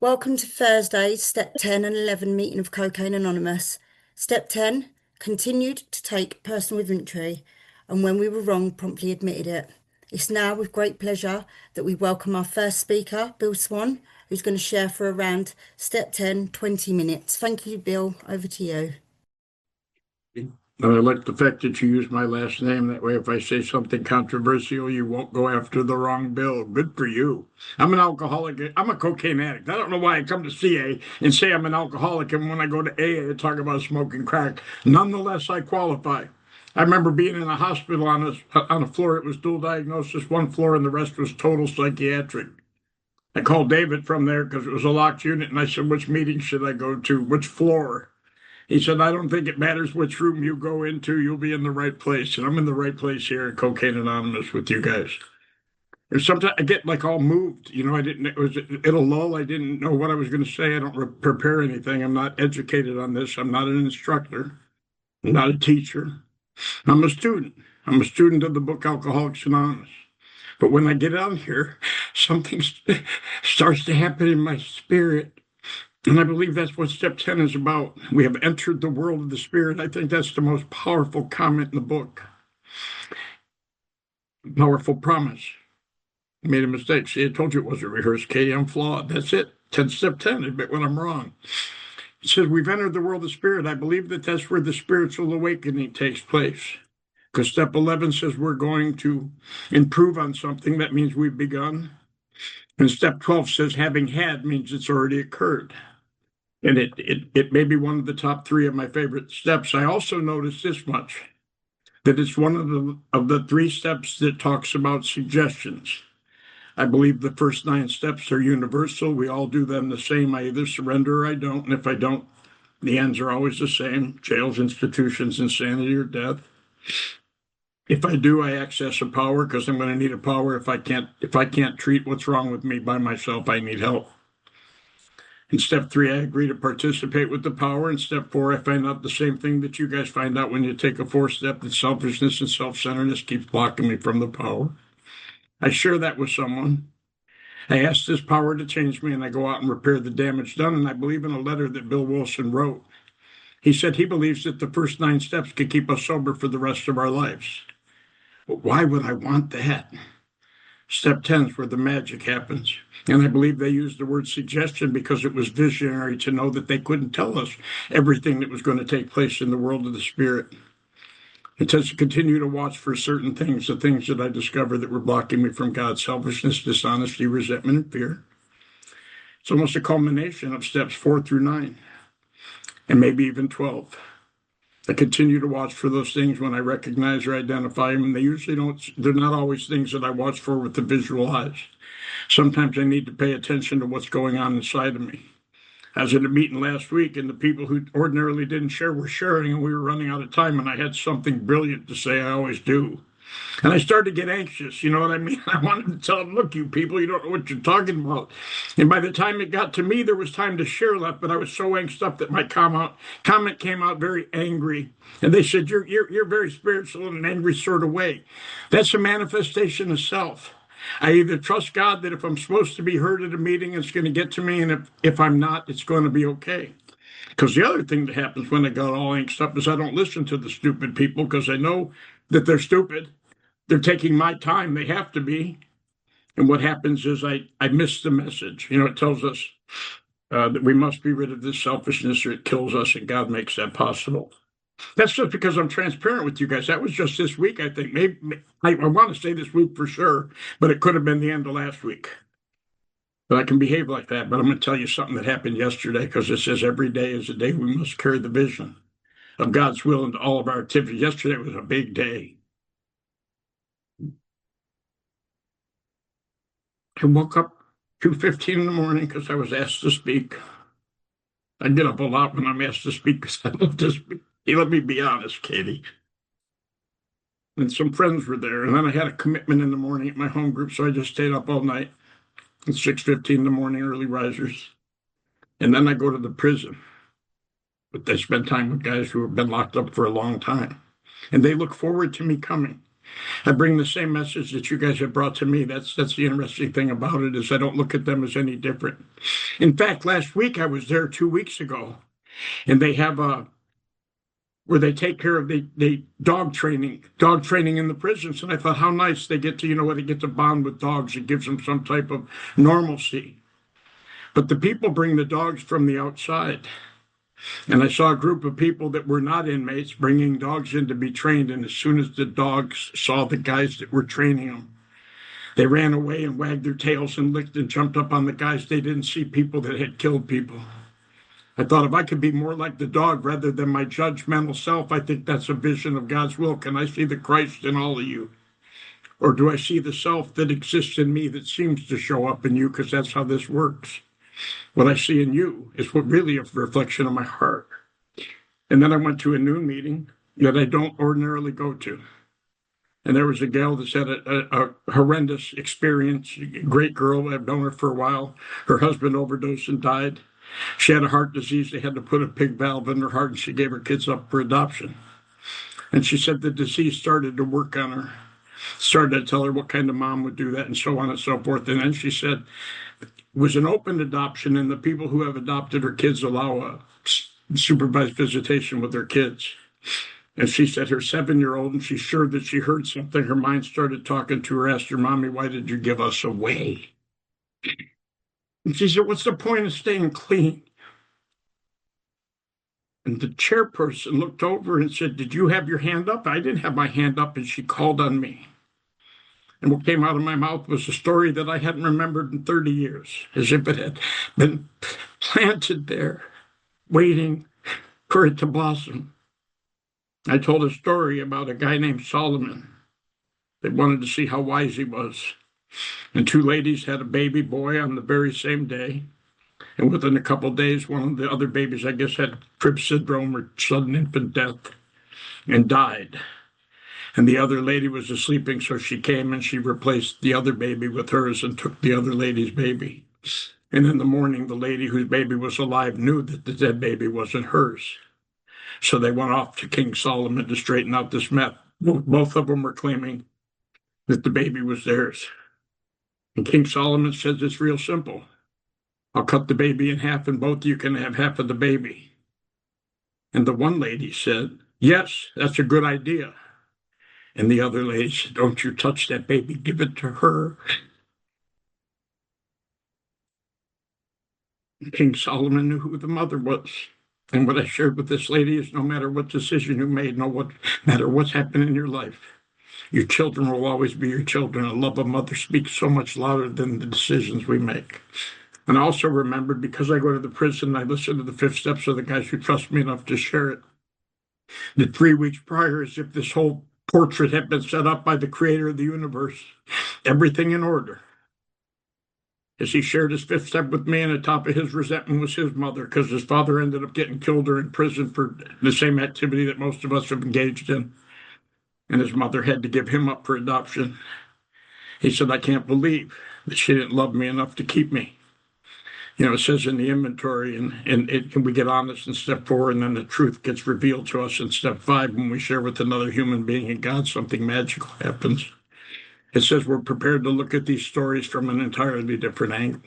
Welcome to Thursday's Step 10 and 11 meeting of Cocaine Anonymous. Step 10, continued to take personal inventory, and when we were wrong, promptly admitted it. It's now with great pleasure that we welcome our first speaker, Bill Swan, who's going to share for around Step 10, 20 minutes. Thank you, Bill. Over to you. I like the fact that you use my last name. That way, if I say something controversial, you won't go after the wrong bill. Good for you. I'm an alcoholic. I'm a cocaine addict. I don't know why I come to CA and say I'm an alcoholic, and when I go to AA, I talk about smoking crack. Nonetheless, I qualify. I remember being in a hospital on a floor. It was dual diagnosis, one floor, and the rest was total psychiatric. I called David from there because it was a locked unit, and I said, "Which meeting should I go to? Which floor?" He said, "I don't think it matters which room you go into, you'll be in the right place." And I'm in the right place here at Cocaine Anonymous with you guys. And sometimes I get like all moved. I didn't, it was in a lull. I didn't know what I was going to say. I don't prepare anything. I'm not educated on this. I'm not an instructor. I'm not a teacher. I'm a student. I'm a student of the book Alcoholics Anonymous. But when I get on here, something starts to happen in my spirit. And I believe that's what Step 10 is about. We have entered the world of the Spirit. I think that's the most powerful comment in the book. Powerful promise. I made a mistake. See, I told you it wasn't rehearsed, Katie. I'm flawed. That's it. Step 10, admit when I'm wrong. It says, we've entered the world of the Spirit. I believe that that's where the spiritual awakening takes place. Because Step 11 says we're going to improve on something. That means we've begun. And Step 12 says having had means it's already occurred. And it may be one of the top three of my favorite steps. I also noticed this much, that it's one of the three steps that talks about suggestions. I believe the first 9 steps are universal. We all do them the same. I either surrender or I don't. And if I don't, the ends are always the same: jails, institutions, insanity, or death. If I do, I access a power because I'm going to need a power. If I can't treat what's wrong with me by myself, I need help. In Step 3, I agree to participate with the power. In Step 4, I find out the same thing that you guys find out when you take a 4th step, that selfishness and self-centeredness keeps blocking me from the power. I share that with someone. I ask this power to change me, and I go out and repair the damage done. And I believe in a letter that Bill Wilson wrote. He said he believes that the first 9 steps could keep us sober for the rest of our lives. But why would I want that? Step 10 is where the magic happens. And I believe they used the word suggestion because it was visionary to know that they couldn't tell us everything that was going to take place in the world of the Spirit. It says to continue to watch for certain things, the things that I discovered that were blocking me from God: selfishness, dishonesty, resentment, and fear. It's almost a culmination of steps 4 through 9, and maybe even 12. I continue to watch for those things when I recognize or identify them, and they're not always things that I watch for with the visual eyes. Sometimes I need to pay attention to what's going on inside of me. I was in a meeting last week, and the people who ordinarily didn't share were sharing, and we were running out of time, and I had something brilliant to say. I always do. And I started to get anxious, you know what I mean? I wanted to tell them, look, you people, you don't know what you're talking about. And by the time it got to me, there was time to share left, but I was so anxious up that my comment came out very angry. And they said, you're very spiritual in an angry sort of way. That's a manifestation of self. I either trust God that if I'm supposed to be heard at a meeting, it's going to get to me, and if I'm not, it's going to be okay. Because the other thing that happens when I got all anxious up is I don't listen to the stupid people because I know that they're stupid. They're taking my time. They have to be. And what happens is I miss the message. It tells us that we must be rid of this selfishness or it kills us, and God makes that possible. That's just because I'm transparent with you guys. That was just this week, I think. Maybe I want to say this week for sure, but it could have been the end of last week. But I can behave like that. But I'm going to tell you something that happened yesterday, because it says every day is a day we must carry the vision of God's will into all of our activities. Yesterday was a big day. I woke up 2:15 in the morning because I was asked to speak. I get up a lot when I'm asked to speak because I love to speak. Let me be honest, Katie. And some friends were there, and then I had a commitment in the morning at my home group, so I just stayed up all night. It's 6:15 in the morning, early risers. And then I go to the prison. But they spend time with guys who have been locked up for a long time. And they look forward to me coming. I bring the same message that you guys have brought to me. That's the interesting thing about it is I don't look at them as any different. In fact, last week I was there 2 weeks ago, and they have a where they take care of the dog training in the prisons. And I thought, how nice they get to, where they get to bond with dogs. It gives them some type of normalcy. But the people bring the dogs from the outside. And I saw a group of people that were not inmates bringing dogs in to be trained. And as soon as the dogs saw the guys that were training them, they ran away and wagged their tails and licked and jumped up on the guys. They didn't see people that had killed people. I thought if I could be more like the dog rather than my judgmental self, I think that's a vision of God's will. Can I see the Christ in all of you? Or do I see the self that exists in me that seems to show up in you? Because that's how this works. What I see in you is what really a reflection of my heart. And then I went to a noon meeting that I don't ordinarily go to. And there was a gal that's had a horrendous experience, a great girl. I've known her for a while. Her husband overdosed and died. She had a heart disease. They had to put a pig valve in her heart, and she gave her kids up for adoption. And she said the disease started to work on her, started to tell her what kind of mom would do that, and so on and so forth. And then she said it was an open adoption, and the people who have adopted her kids allow a supervised visitation with their kids. And she said her 7-year-old, and she's sure that she heard something. Her mind started talking to her, asked her, Mommy, why did you give us away? And she said, what's the point of staying clean? And the chairperson looked over and said, did you have your hand up? I didn't have my hand up, and she called on me. And what came out of my mouth was a story that I hadn't remembered in 30 years, as if it had been planted there, waiting for it to blossom. I told a story about a guy named Solomon. They wanted to see how wise he was. And two ladies had a baby boy on the very same day. And within a couple of days, one of the other babies, I guess, had crib syndrome or sudden infant death and died. And the other lady was sleeping, so she came and she replaced the other baby with hers and took the other lady's baby. And in the morning, the lady whose baby was alive knew that the dead baby wasn't hers. So they went off to King Solomon to straighten out this mess. Both of them were claiming that the baby was theirs. And King Solomon says it's real simple. I'll cut the baby in half and both of you can have half of the baby. And the one lady said, yes, that's a good idea. And the other lady said, don't you touch that baby, give it to her. King Solomon knew who the mother was. And what I shared with this lady is no matter what decision you made, no matter what's happened in your life, your children will always be your children. A love of mother speaks so much louder than the decisions we make. And I also remembered, because I go to the prison, I listen to the 5 steps of the guys who trust me enough to share it, that 3 weeks prior, as if this whole portrait had been set up by the creator of the universe, everything in order. As he shared his 5th step with me, and the top of his resentment was his mother, because his father ended up getting killed or in prison for the same activity that most of us have engaged in. And his mother had to give him up for adoption. He said, I can't believe that she didn't love me enough to keep me. It says in the inventory, and we get honest in step 4, and then the truth gets revealed to us in step 5. When we share with another human being and God, something magical happens. It says we're prepared to look at these stories from an entirely different angle.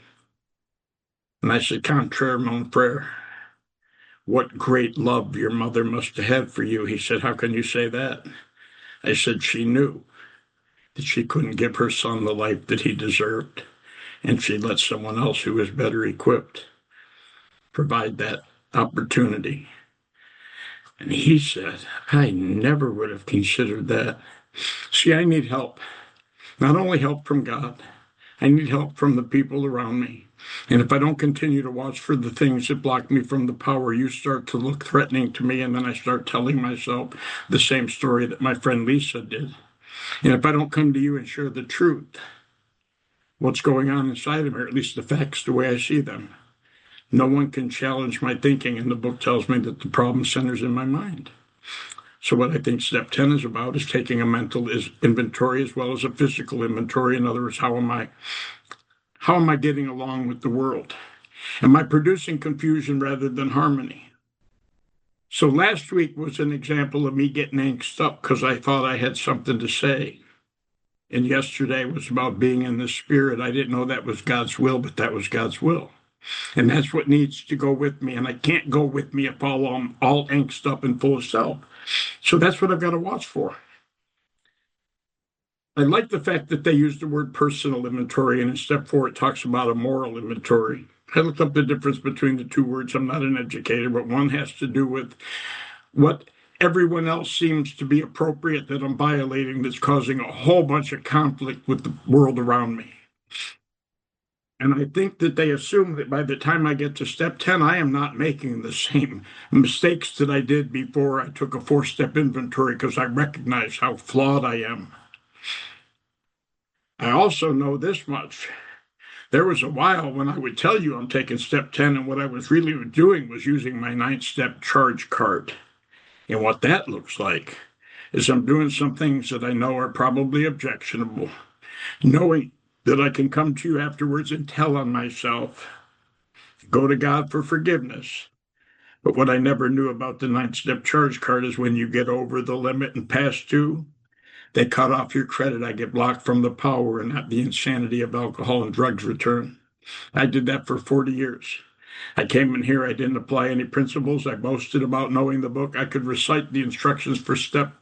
And I said, contraire, mon frere, what great love your mother must have had for you. He said, how can you say that? I said, she knew that she couldn't give her son the life that he deserved. And she let someone else who was better equipped provide that opportunity. And he said, I never would have considered that. See, I need help. Not only help from God, I need help from the people around me. And if I don't continue to watch for the things that block me from the power, you start to look threatening to me, and then I start telling myself the same story that my friend Lisa did. And if I don't come to you and share the truth, what's going on inside of me, or at least the facts the way I see them, no one can challenge my thinking, and the book tells me that the problem centers in my mind. So what I think step 10 is about is taking a mental inventory as well as a physical inventory. In other words, how am I getting along with the world? Am I producing confusion rather than harmony? So last week was an example of me getting angst up because I thought I had something to say. And yesterday was about being in the spirit. I didn't know that was God's will, but that was God's will. And that's what needs to go with me. And I can't go with me if I'm all angst up and full of self. So that's what I've got to watch for. I like the fact that they use the word personal inventory, and in step 4, it talks about a moral inventory. I looked up the difference between the two words. I'm not an educator, but one has to do with what everyone else seems to be appropriate that I'm violating that's causing a whole bunch of conflict with the world around me. And I think that they assume that by the time I get to step 10, I am not making the same mistakes that I did before I took a 4-step inventory because I recognize how flawed I am. I also know this much. There was a while when I would tell you I'm taking step 10, and what I was really doing was using my 9-step charge card. And what that looks like is I'm doing some things that I know are probably objectionable, knowing that I can come to you afterwards and tell on myself, go to God for forgiveness. But what I never knew about the 9-step charge card is when you get over the limit and pass due, they cut off your credit. I get blocked from the power and not the insanity of alcohol and drugs return. I did that for 40 years. I came in here, I didn't apply any principles. I boasted about knowing the book. I could recite the instructions for step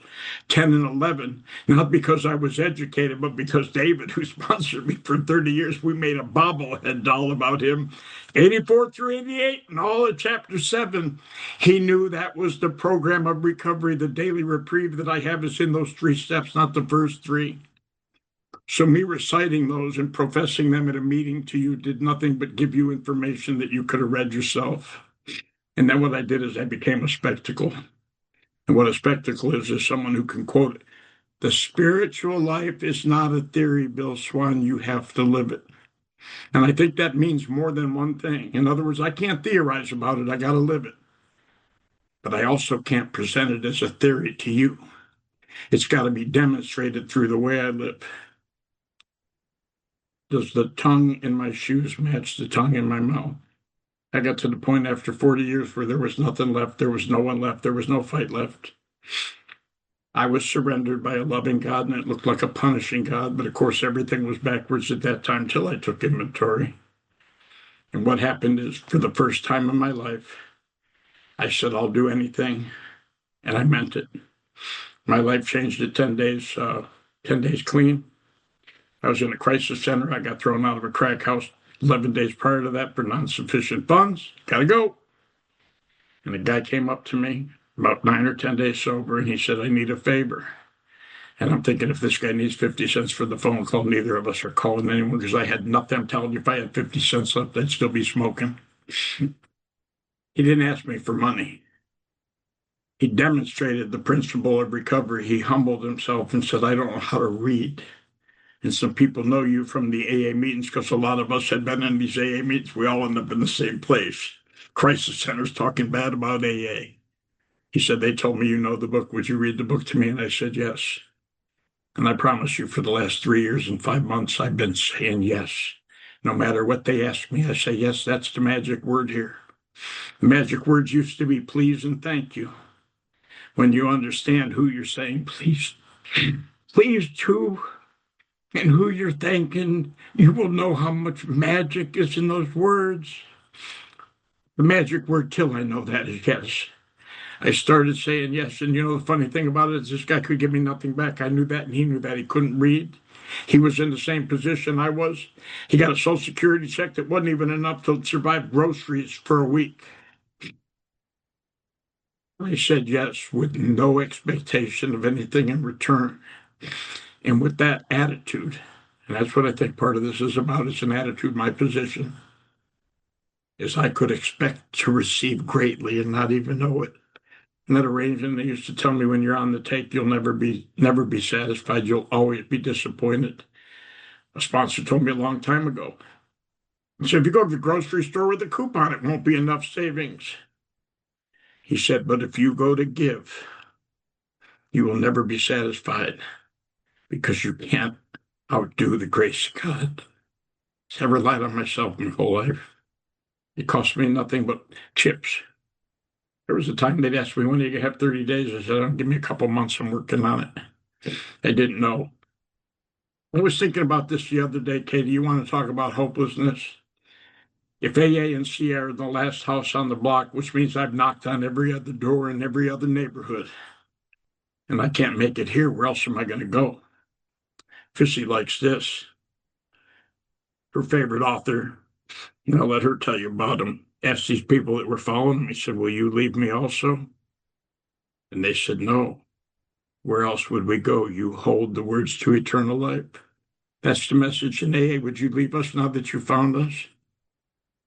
10 and 11, not because I was educated, but because David, who sponsored me for 30 years, we made a bobblehead doll about him, 84 through 88, and all of chapter 7. He knew that was the program of recovery. The daily reprieve that I have is in those 3 steps, not the first 3. So me reciting those and professing them at a meeting to you did nothing but give you information that you could have read yourself. And then what I did is I became a spectacle. And what a spectacle is someone who can quote it. The spiritual life is not a theory, Bill Swan. You have to live it. And I think that means more than one thing. In other words, I can't theorize about it. I got to live it. But I also can't present it as a theory to you. It's got to be demonstrated through the way I live. Does the tongue in my shoes match the tongue in my mouth? I got to the point after 40 years where there was nothing left. There was no one left. There was no fight left. I was surrendered by a loving God, and it looked like a punishing God. But of course, everything was backwards at that time till I took inventory. And what happened is, for the first time in my life, I said, I'll do anything. And I meant it. My life changed at 10 days, 10 days clean. I was in a crisis center. I got thrown out of a crack house 11 days prior to that for non-sufficient funds. Gotta go. And a guy came up to me about 9 or 10 days sober, and he said, I need a favor. And I'm thinking, if this guy needs 50 cents for the phone call, neither of us are calling anyone because I had nothing. I'm telling you, if I had 50 cents left, I'd still be smoking. He didn't ask me for money. He demonstrated the principle of recovery. He humbled himself and said, I don't know how to read. And some people know you from the AA meetings because a lot of us had been in these AA meetings. We all end up in the same place. Crisis centers talking bad about AA. He said, they told me you know the book. Would you read the book to me? And I said, yes. And I promise you, for the last 3 years and 5 months, I've been saying yes. No matter what they ask me, I say, yes, that's the magic word here. The magic words used to be please and thank you. When you understand who you're saying please to, and who you're thanking, you will know how much magic is in those words. The magic word till I know that is yes. I started saying yes. And you know, the funny thing about it is this guy could give me nothing back. I knew that, and he knew that. He couldn't read. He was in the same position I was. He got a Social Security check that wasn't even enough to survive groceries for a week. I said yes with no expectation of anything in return. And with that attitude, and that's what I think part of this is about, it's an attitude, my position, is I could expect to receive greatly and not even know it. And that arrangement, they used to tell me, when you're on the take, you'll never be satisfied. You'll always be disappointed. A sponsor told me a long time ago. He said, if you go to the grocery store with a coupon, it won't be enough savings. He said, but if you go to give, you will never be satisfied because you can't outdo the grace of God. I relied on myself my whole life. It cost me nothing but chips. There was a time they'd ask me, when do you have 30 days? I said, "Oh, give me a couple months. I'm working on it." I didn't know. I was thinking about this the other day, Katie. You want to talk about hopelessness? If AA and CA are the last house on the block, which means I've knocked on every other door in every other neighborhood, and I can't make it here, where else am I going to go? Krissy likes this. Her favorite author, I'll let her tell you about him. Asked these people that were following him, he said, "Will you leave me also?" And they said, "No. Where else would we go? You hold the words to eternal life." That's the message in AA. Would you leave us now that you found us?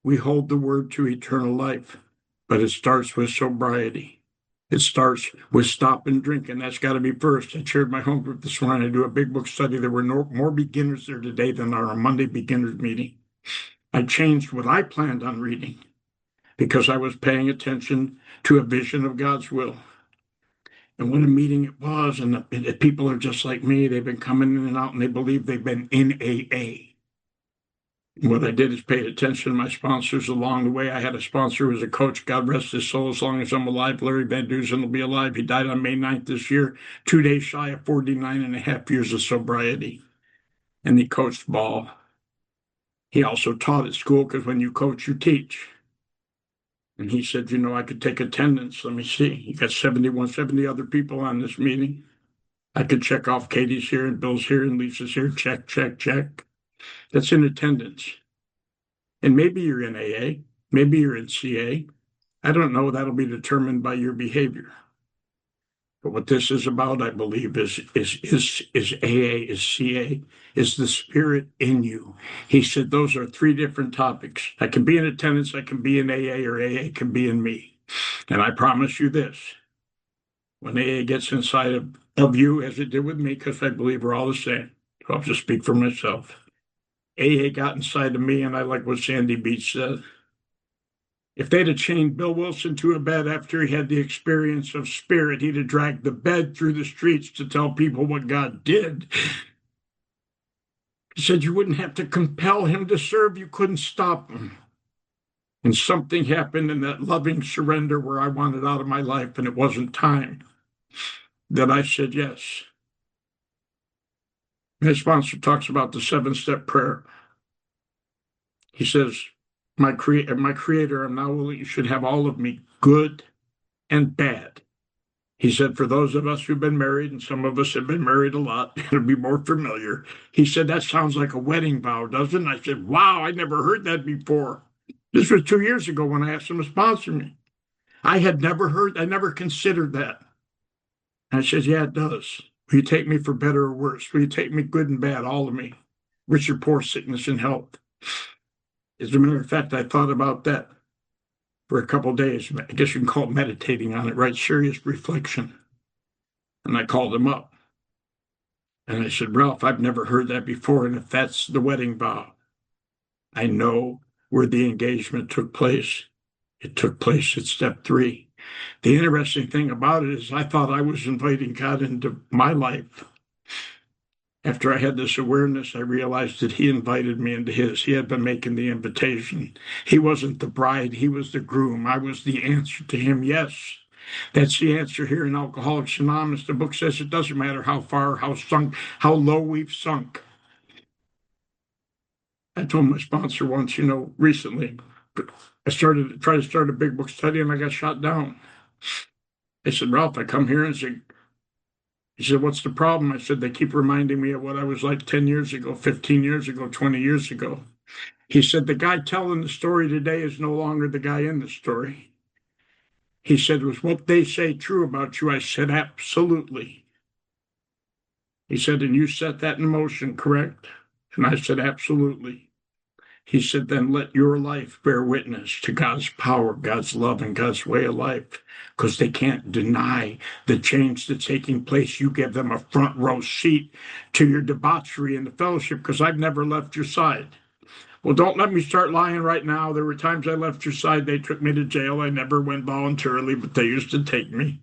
We hold the word to eternal life, but it starts with sobriety. It starts with stopping drinking. That's got to be first. I shared my home group this morning. I do a big book study. There were more beginners there today than our Monday beginners meeting. I changed what I planned on reading because I was paying attention to a vision of God's will. And what a meeting it was. And the people are just like me. They've been coming in and out and they believe they've been in AA. What I did is paid attention to my sponsors along the way. I had a sponsor who was a coach. God rest his soul as long as I'm alive. Larry Van Dusen will be alive. He died on May 9th this year, 2 days shy of 49 and a half years of sobriety. And he coached ball. He also taught at school because when you coach, you teach. And he said, I could take attendance. Let me see. You got 70 other people on this meeting. I could check off Katie's here and Bill's here and Lisa's here. Check, check, check. That's in attendance. And maybe you're in AA, maybe you're in CA. I don't know. That'll be determined by your behavior. But what this is about, I believe, is AA, is CA, is the spirit in you. He said those are three different topics. I can be in attendance, I can be in AA, or AA can be in me. And I promise you this, when AA gets inside of you, as it did with me, because I believe we're all the same, so I'll just speak for myself. AA got inside of me, and I like what Sandy Beach said. If they'd have chained Bill Wilson to a bed after he had the experience of spirit, he'd have dragged the bed through the streets to tell people what God did. He said you wouldn't have to compel him to serve, you couldn't stop him. And something happened in that loving surrender where I wanted out of my life and it wasn't time, that I said yes. My sponsor talks about the 7-step prayer. He says, my creator, I'm now willing you should have all of me, good and bad. He said, for those of us who've been married, and some of us have been married a lot, it'll be more familiar. He said, that sounds like a wedding vow, doesn't it? I said, wow, I never heard that before. This was 2 years ago when I asked him to sponsor me. I never considered that. And I said, yeah, it does. Will you take me for better or worse? Will you take me good and bad, all of me, rich or poor, sickness and health? As a matter of fact, I thought about that for a couple of days. I guess you can call it meditating on it, right? Serious reflection. And I called him up. And I said, Ralph, I've never heard that before. And if that's the wedding vow, I know where the engagement took place. It took place at step 3. The interesting thing about it is I thought I was inviting God into my life. After I had this awareness, I realized that he invited me into his. He had been making the invitation. He wasn't the bride, he was the groom. I was the answer to him, yes. That's the answer here in Alcoholics Anonymous. The book says it doesn't matter how far, how low we've sunk. I told my sponsor once, recently, I tried to start a big book study and I got shot down. I said, Ralph, I come here and he said, what's the problem? I said, they keep reminding me of what I was like 10 years ago, 15 years ago, 20 years ago. He said, the guy telling the story today is no longer the guy in the story. He said, was what they say true about you? I said, absolutely. He said, and you set that in motion, correct? And I said, absolutely. He said, then let your life bear witness to God's power, God's love, and God's way of life, because they can't deny the change that's taking place. You give them a front row seat to your debauchery in the fellowship, because I've never left your side. Well, don't let me start lying right now. There were times I left your side. They took me to jail. I never went voluntarily, but they used to take me.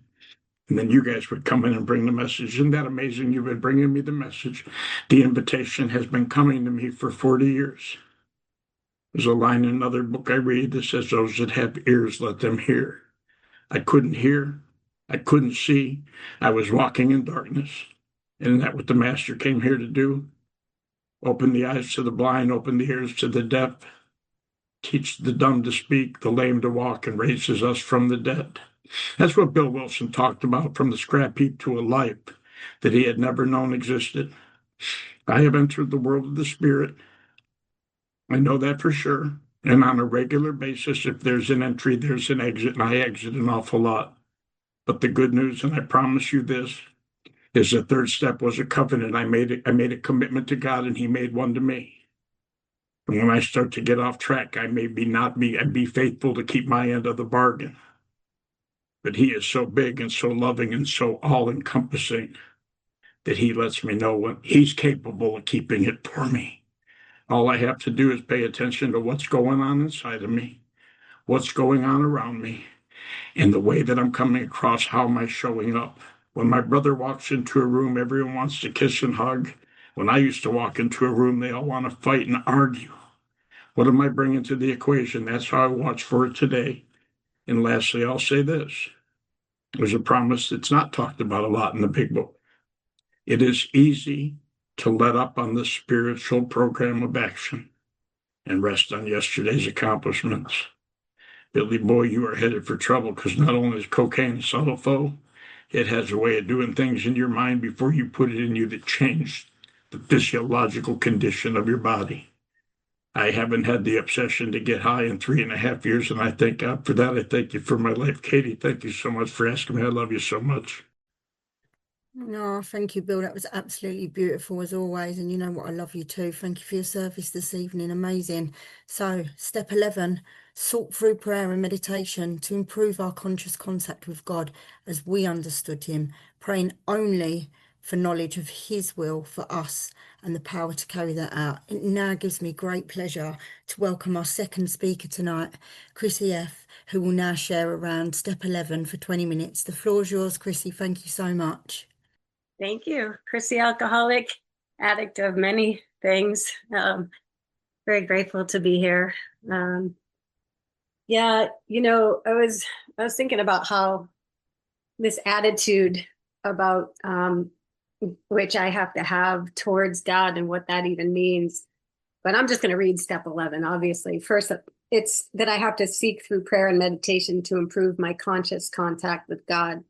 And then you guys would come in and bring the message. Isn't that amazing? You've been bringing me the message. The invitation has been coming to me for 40 years. There's a line in another book I read that says, those that have ears, let them hear. I couldn't hear. I couldn't see. I was walking in darkness. Isn't that what the Master came here to do? Open the eyes to the blind, open the ears to the deaf, teach the dumb to speak, the lame to walk, and raises us from the dead. That's what Bill Wilson talked about, from the scrap heap to a life that he had never known existed. I have entered the world of the Spirit. I know that for sure. And on a regular basis, if there's an entry, there's an exit, and I exit an awful lot. But the good news, and I promise you this, is the third step was a covenant. I made a commitment to God, and He made one to me. And when I start to get off track, I may be not be and be faithful to keep my end of the bargain. But He is so big and so loving and so all-encompassing that He lets me know when He's capable of keeping it for me. All I have to do is pay attention to what's going on inside of me, what's going on around me, and the way that I'm coming across. How am I showing up? When my brother walks into a room, everyone wants to kiss and hug. When I used to walk into a room, they all want to fight and argue. What am I bringing to the equation? That's how I watch for it today. And lastly, I'll say this. There's a promise that's not talked about a lot in the big book. It is easy to let up on the spiritual program of action and rest on yesterday's accomplishments. Billy boy, you are headed for trouble, because not only is cocaine a subtle foe, it has a way of doing things in your mind before you put it in you that change the physiological condition of your body. I haven't had the obsession to get high in 3.5 years, and I thank God for that. I thank you for my life. Katie, thank you so much for asking me. I love you so much. No, thank you, Bill. That was absolutely beautiful as always. And you know what? I love you too. Thank you for your service this evening. Amazing. So, step 11, sort through prayer and meditation to improve our conscious contact with God as we understood Him, praying only for knowledge of His will for us and the power to carry that out. It now gives me great pleasure to welcome our second speaker tonight, Krissy F., who will now share around step 11 for 20 minutes. The floor is yours, Krissy. Thank you so much. Thank you. Krissy, alcoholic, addict of many things. Very grateful to be here. Yeah, I was thinking about how this attitude about which I have to have towards God and what that even means. But I'm just going to read step 11, obviously. First, it's that I have to seek through prayer and meditation to improve my conscious contact with God.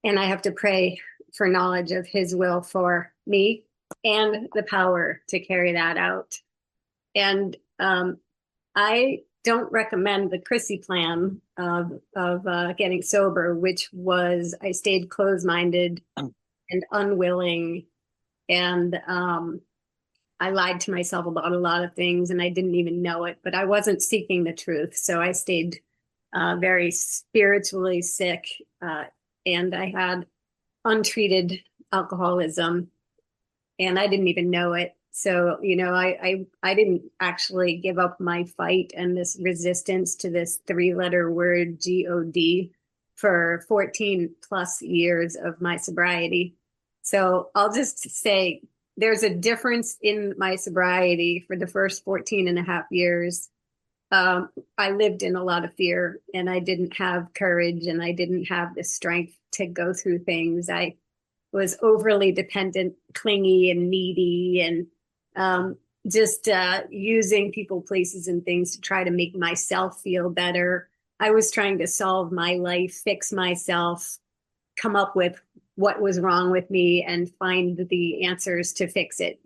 And I have to pray for knowledge of His will for me and the power to carry that out. And I don't recommend the Krissy plan of getting sober, which was I stayed closed-minded and unwilling, and I lied to myself about a lot of things, and I didn't even know it, but I wasn't seeking the truth. So I stayed very spiritually sick, and I had untreated alcoholism, and I didn't even know it. So, I didn't actually give up my fight and this resistance to this 3-letter word, God, for 14 plus years of my sobriety. So I'll just say there's a difference in my sobriety. For the first 14 and a half years. I lived in a lot of fear, and I didn't have courage, and I didn't have the strength to go through things. I was overly dependent, clingy, and needy, and just using people, places, and things to try to make myself feel better. I was trying to solve my life, fix myself, come up with what was wrong with me, and find the answers to fix it,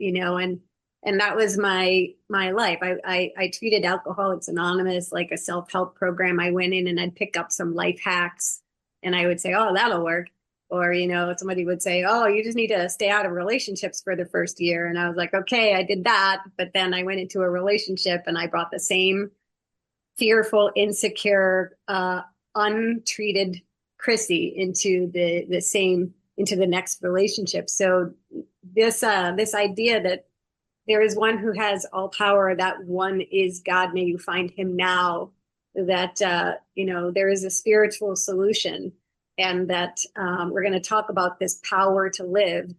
and that was my life. I treated Alcoholics Anonymous like a self-help program. I went in and I'd pick up some life hacks, and I would say, oh, that'll work. Or, somebody would say, oh, you just need to stay out of relationships for the first year. And I was like, okay, I did that. But then I went into a relationship and I brought the same fearful, insecure, untreated Krissy into the next relationship. So this idea that there is one who has all power, that one is God, may you find Him now, that, there is a spiritual solution, and that we're going to talk about this power to live.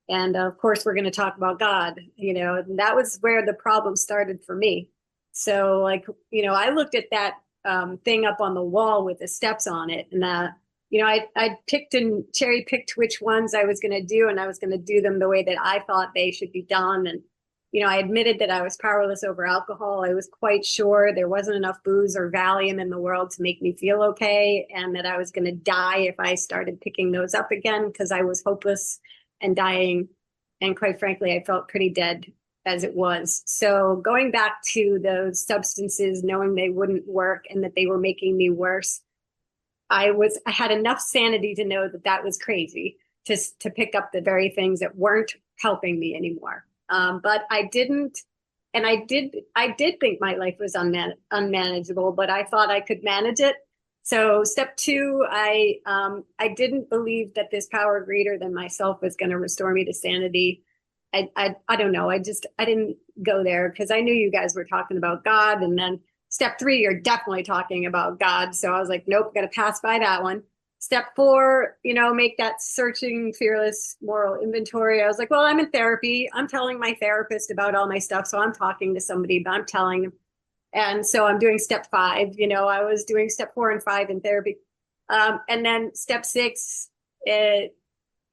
And of course, we're going to talk about God, and that was where the problem started for me. So I looked at that thing up on the wall with the steps on it. And, I picked and cherry picked which ones I was going to do, and I was going to do them the way that I thought they should be done. And, I admitted that I was powerless over alcohol. I was quite sure there wasn't enough booze or Valium in the world to make me feel okay, and that I was going to die if I started picking those up again, because I was hopeless and dying. And quite frankly, I felt pretty dead as it was. So going back to those substances, knowing they wouldn't work and that they were making me worse, I had enough sanity to know that that was crazy to pick up the very things that weren't helping me anymore. But I didn't, and I did think my life was unmanageable, but I thought I could manage it. So step 2, I didn't believe that this power greater than myself was going to restore me to sanity. I don't know. I didn't go there because I knew you guys were talking about God. And then step 3, you're definitely talking about God. So I was like, nope, got to pass by that one. Step 4, make that searching, fearless moral inventory. I was like, well, I'm in therapy. I'm telling my therapist about all my stuff. So I'm talking to somebody, but I'm telling them. And so I'm doing step 5. I was doing step 4 and 5 in therapy. And then step 6, I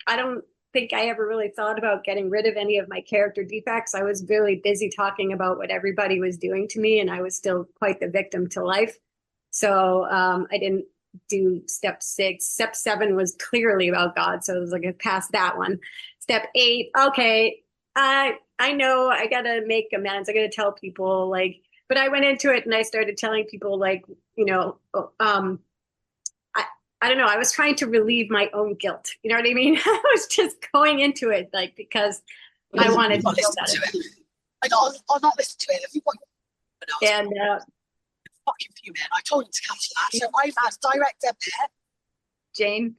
don't think I ever really thought about getting rid of any of my character defects. I was really busy talking about what everybody was doing to me, and I was still quite the victim to life. So I didn't do step 6. Step 7 was clearly about God. So I was like, I passed that one. Step 8, okay, I know I got to make amends. I got to tell people, but I went into it and I started telling people I don't know. I was trying to relieve my own guilt. You know what I mean? I was just going into it because I wanted to feel better. I'll not listen to it. If you want, and fucking few men. I told him to cancel that. So I've asked direct debit. Jane,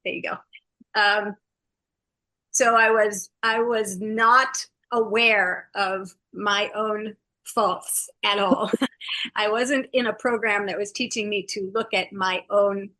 there you go. So I was not aware of my own faults at all. I wasn't in a program that was teaching me to look at my own,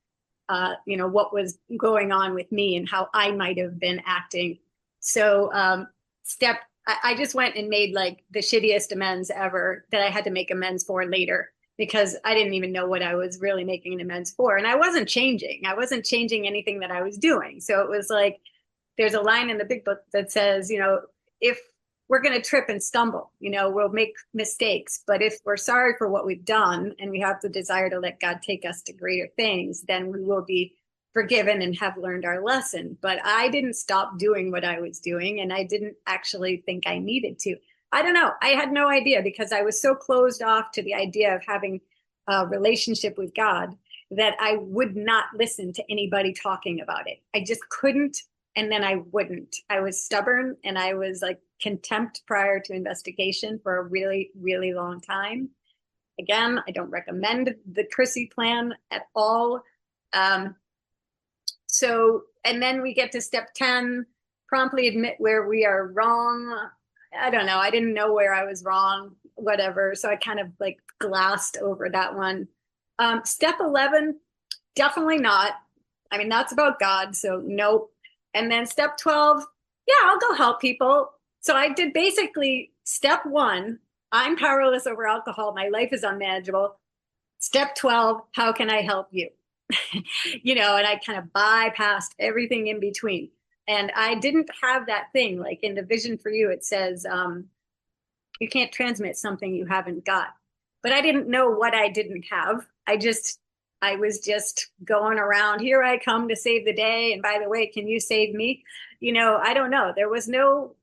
what was going on with me and how I might have been acting. So I just went and made the shittiest amends ever that I had to make amends for later, because I didn't even know what I was really making an amends for. And I wasn't changing. I wasn't changing anything that I was doing. So it was there's a line in the big book that says, if we're going to trip and stumble, we'll make mistakes. But if we're sorry for what we've done and we have the desire to let God take us to greater things, then we will be forgiven and have learned our lesson. But I didn't stop doing what I was doing, and I didn't actually think I needed to. I don't know. I had no idea, because I was so closed off to the idea of having a relationship with God that I would not listen to anybody talking about it. I just couldn't. And then I wouldn't. I was stubborn, and I was contempt prior to investigation for a really, really long time. Again, I don't recommend the Krissy plan at all. And then we get to step 10, promptly admit where we are wrong. I don't know. I didn't know where I was wrong, whatever. So I kind of glassed over that one. Step 11, definitely not. I mean, that's about God. So nope. And then step 12, yeah, I'll go help people. So I did basically step 1, I'm powerless over alcohol. My life is unmanageable. Step 12, how can I help you? And I kind of bypassed everything in between. And I didn't have that thing. In the Vision for You, it says, you can't transmit something you haven't got. But I didn't know what I didn't have. I was just going around, here I come to save the day. And by the way, can you save me? I don't know. There was no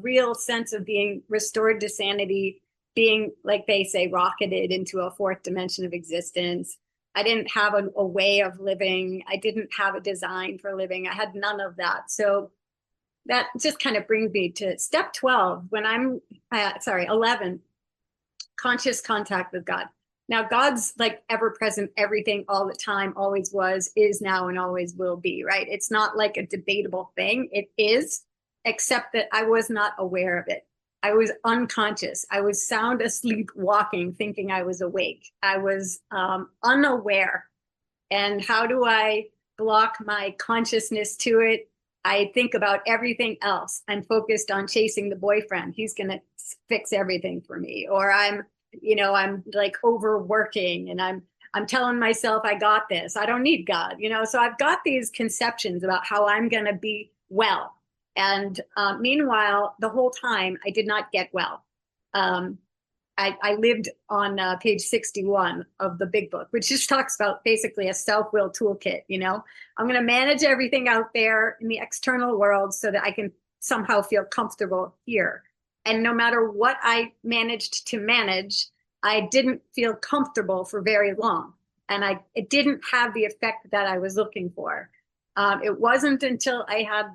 real sense of being restored to sanity, being, like they say, rocketed into a 4th dimension of existence. I didn't have a way of living. I didn't have a design for living. I had none of that. So that just kind of brings me to step 12, when 11, conscious contact with God. Now, God's ever present, everything, all the time, always was, is now, and always will be, right? It's not a debatable thing. It is, except that I was not aware of it. I was unconscious. I was sound asleep walking, thinking I was awake. I was unaware. And how do I block my consciousness to it? I think about everything else. I'm focused on chasing the boyfriend. He's going to fix everything for me. Or I'm I'm like overworking and I'm telling myself I got this. I don't need God, So I've got these conceptions about how I'm going to be well. And meanwhile, the whole time I did not get well. I lived on page 61 of the big book, which just talks about basically a self-will toolkit. I'm going to manage everything out there in the external world so that I can somehow feel comfortable here. And no matter what I managed to manage, I didn't feel comfortable for very long. And it didn't have the effect that I was looking for. It wasn't until I had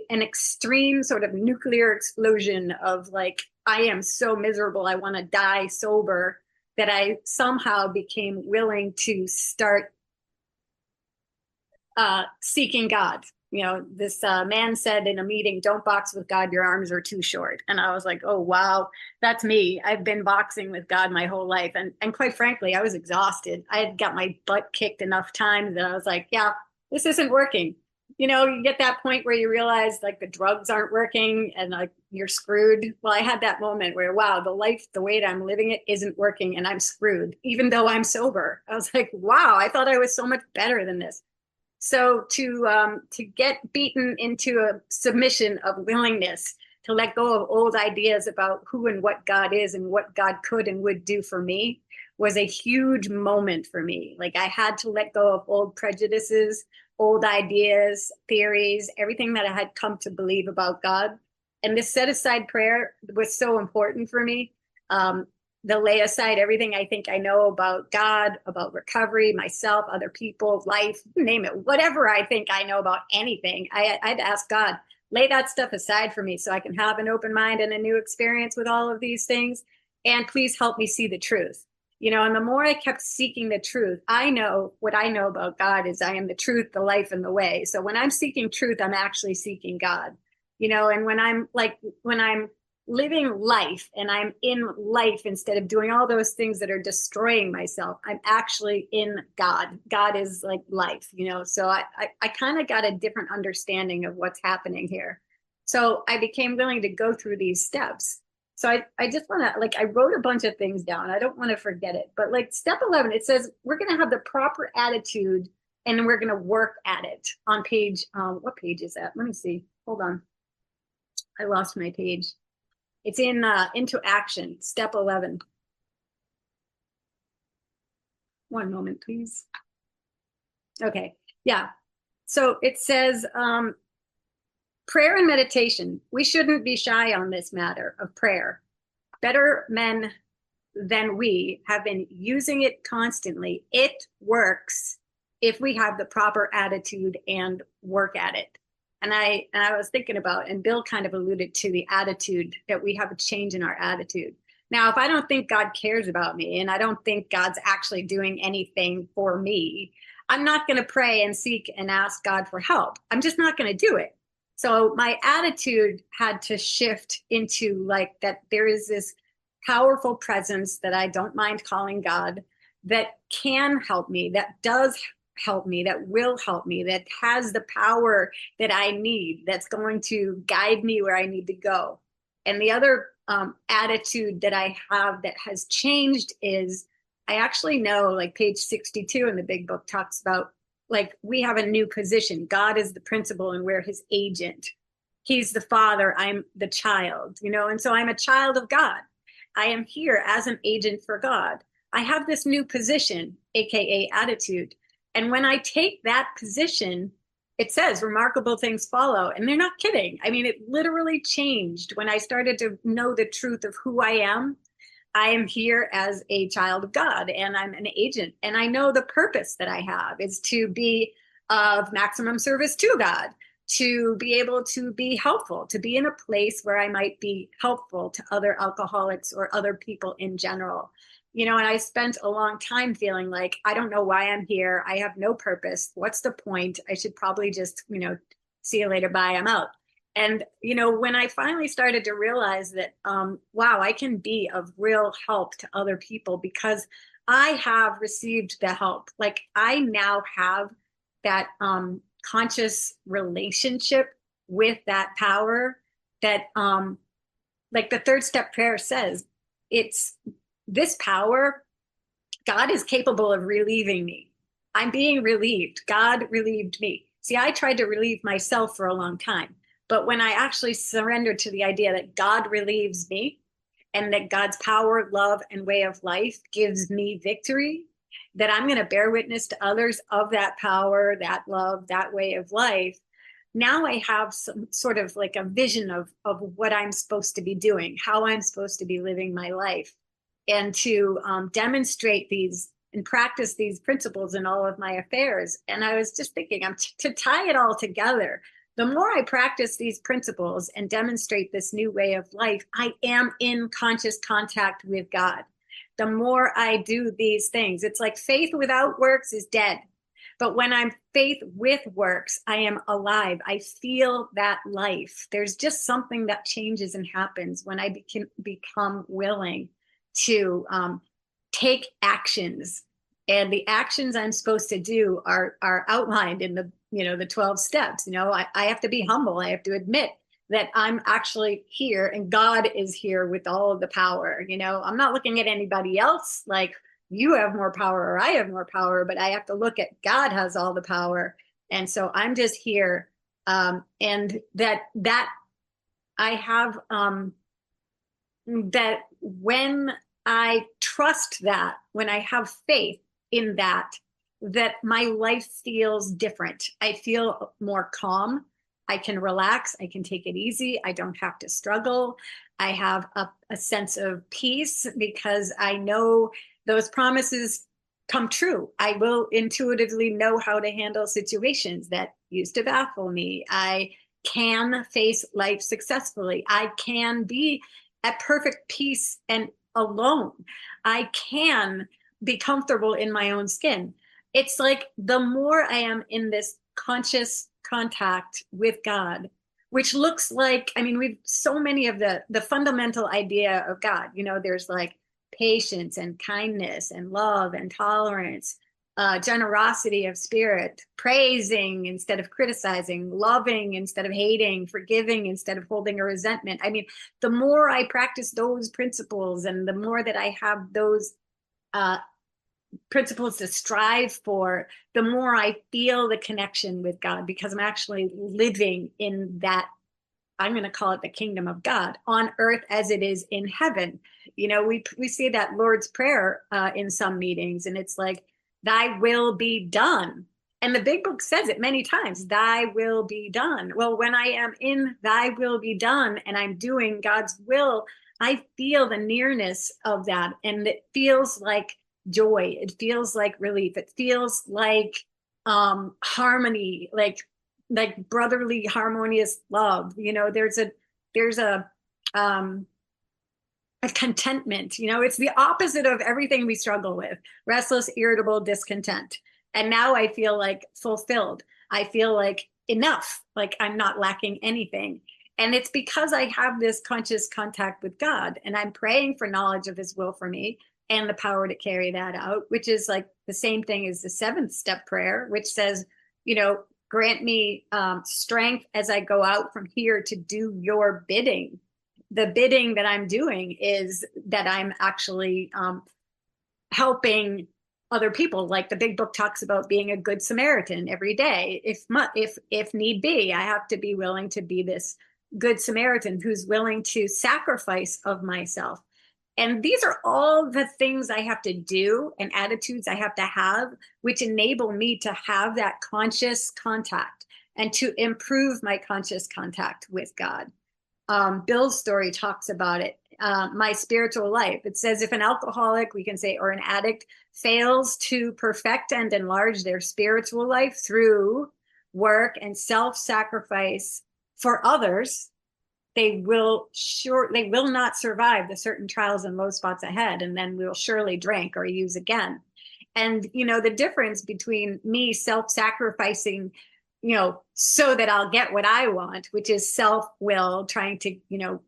an extreme sort of nuclear explosion of like, I am so miserable, I want to die sober, that I somehow became willing to start seeking God. This man said in a meeting, don't box with God, your arms are too short. And I was like, oh, wow, that's me. I've been boxing with God my whole life. And quite frankly, I was exhausted. I had got my butt kicked enough times that I was like, yeah, this isn't working. You get that point where you realize like the drugs aren't working and like you're screwed. Well, I had that moment where, wow, the life, the way that I'm living it isn't working and I'm screwed, even though I'm sober. I was like, wow, I thought I was so much better than this. So to get beaten into a submission of willingness to let go of old ideas about who and what God is and what God could and would do for me was a huge moment for me. Like I had to let go of old prejudices, old ideas, theories, everything that I had come to believe about God. And this set aside prayer was so important for me. The lay aside everything I think I know about God, about recovery, myself, other people, life, name it, whatever I think I know about anything, I'd ask God, lay that stuff aside for me so I can have an open mind and a new experience with all of these things. And please help me see the truth. And the more I kept seeking the truth, I know what I know about God is I am the truth, the life, and the way. So when I'm seeking truth, I'm actually seeking God, and when I'm living life and I'm in life instead of doing all those things that are destroying myself, I'm actually in God. God is like life, so I kind of got a different understanding of what's happening here. So I became willing to go through these steps. So I just want to, I wrote a bunch of things down. I don't want to forget it, but step 11, it says we're going to have the proper attitude and we're going to work at it on page, what page is that? Let me see. Hold on. I lost my page. It's in Into Action, step 11. One moment, please. Okay, yeah. So it says prayer and meditation. We shouldn't be shy on this matter of prayer. Better men than we have been using it constantly. It works if we have the proper attitude and work at it. And I was thinking about, and Bill kind of alluded to the attitude, that we have a change in our attitude. Now, if I don't think God cares about me and I don't think God's actually doing anything for me, I'm not going to pray and seek and ask God for help. I'm just not going to do it. So my attitude had to shift into that there is this powerful presence that I don't mind calling God that can help me, that does help me, that will help me, that has the power that I need, that's going to guide me where I need to go. And the other attitude that I have that has changed is I actually know, page 62 in the big book talks about, we have a new position. God is the principal and we're his agent. He's the father, I'm the child, and so I'm a child of God. I am here as an agent for God. I have this new position, AKA attitude. And when I take that position, it says remarkable things follow. And they're not kidding. I mean, it literally changed when I started to know the truth of who I am. I am here as a child of God and I'm an agent. And I know the purpose that I have is to be of maximum service to God, to be able to be helpful, to be in a place where I might be helpful to other alcoholics or other people in general. And I spent a long time feeling like, I don't know why I'm here. I have no purpose. What's the point? I should probably just, see you later. Bye. I'm out. And, when I finally started to realize that, wow, I can be of real help to other people because I have received the help. I now have that conscious relationship with that power that, the third step prayer says, it's this power, God is capable of relieving me. I'm being relieved. God relieved me. See, I tried to relieve myself for a long time. But when I actually surrendered to the idea that God relieves me and that God's power, love, and way of life gives me victory, that I'm going to bear witness to others of that power, that love, that way of life. Now I have some sort of like a vision of what I'm supposed to be doing, how I'm supposed to be living my life, and to demonstrate these and practice these principles in all of my affairs. And I was just thinking, to tie it all together, the more I practice these principles and demonstrate this new way of life, I am in conscious contact with God. The more I do these things, it's like faith without works is dead. But when I'm faith with works, I am alive. I feel that life. There's just something that changes and happens when I become willing to take actions. And the actions I'm supposed to do are outlined in the 12 steps. I have to be humble. I have to admit that I'm actually here and God is here with all of the power. I'm not looking at anybody else like you have more power or I have more power, but I have to look at God has all the power. And so I'm just here. And that I have that when I trust that, when I have faith in that my life feels different. I feel more calm. I can relax. I can take it easy. I don't have to struggle. I have a sense of peace because I know those promises come true. I will intuitively know how to handle situations that used to baffle me. I can face life successfully. I can be at perfect peace and alone. I can be comfortable in my own skin. It's like the more I am in this conscious contact with God, which looks like, we've so many of the fundamental idea of God, there's like patience and kindness and love and tolerance, generosity of spirit, praising instead of criticizing, loving instead of hating, forgiving instead of holding a resentment. The more I practice those principles and the more that I have those principles to strive for, the more I feel the connection with God because I'm actually living in that, I'm going to call it the kingdom of God on earth as it is in heaven. We say that Lord's Prayer in some meetings, and it's like, thy will be done. And the big book says it many times, thy will be done. Well, when I am in thy will be done and I'm doing God's will, I feel the nearness of that. And it feels like joy. It feels like relief. It feels like harmony, like brotherly harmonious love. There's a contentment. It's the opposite of everything we struggle with: restless, irritable, discontent. And now I feel like fulfilled. I feel like enough, like I'm not lacking anything. And it's because I have this conscious contact with God and I'm praying for knowledge of his will for me and the power to carry that out, which is like the same thing as the 7th step prayer, which says, grant me strength as I go out from here to do your bidding. The bidding that I'm doing is that I'm actually helping other people. Like the big book talks about being a good Samaritan every day. If need be, I have to be willing to be this good Samaritan who's willing to sacrifice of myself. And these are all the things I have to do and attitudes I have to have, which enable me to have that conscious contact and to improve my conscious contact with God. Bill's story talks about it. My spiritual life. It says if an alcoholic, we can say, or an addict fails to perfect and enlarge their spiritual life through work and self-sacrifice for others, they will not survive the certain trials and low spots ahead, and then will surely drink or use again. And the difference between me self-sacrificing, so that I'll get what I want, which is self-will, trying to,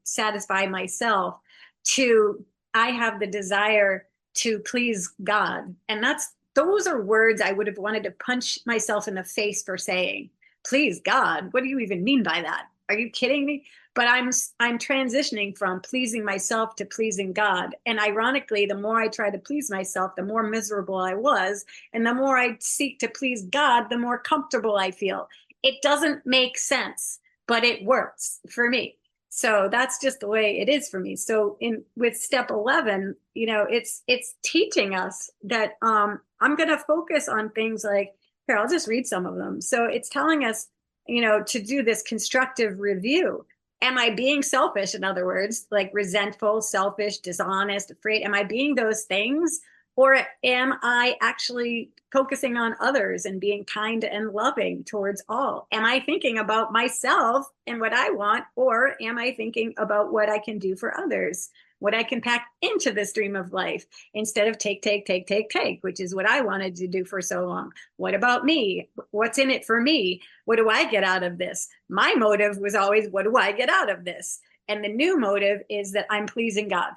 satisfy myself, to I have the desire to please God. And those are words I would have wanted to punch myself in the face for saying. Please God, what do you even mean by that? are you kidding me? But I'm transitioning from pleasing myself to pleasing God. And ironically, the more I try to please myself, the more miserable I was. And the more I seek to please God, the more comfortable I feel. It doesn't make sense, but it works for me. So that's just the way it is for me. So in with step 11, it's teaching us that I'm going to focus on things like, here, I'll just read some of them. So it's telling us, to do this constructive review. Am I being selfish? In other words, like resentful, selfish, dishonest, afraid? Am I being those things? Or am I actually focusing on others and being kind and loving towards all? Am I thinking about myself and what I want? Or am I thinking about what I can do for others? What I can pack into the stream of life instead of take, which is what I wanted to do for so long. What about me? What's in it for me? What do I get out of this? My motive was always, what do I get out of this? And the new motive is that I'm pleasing God.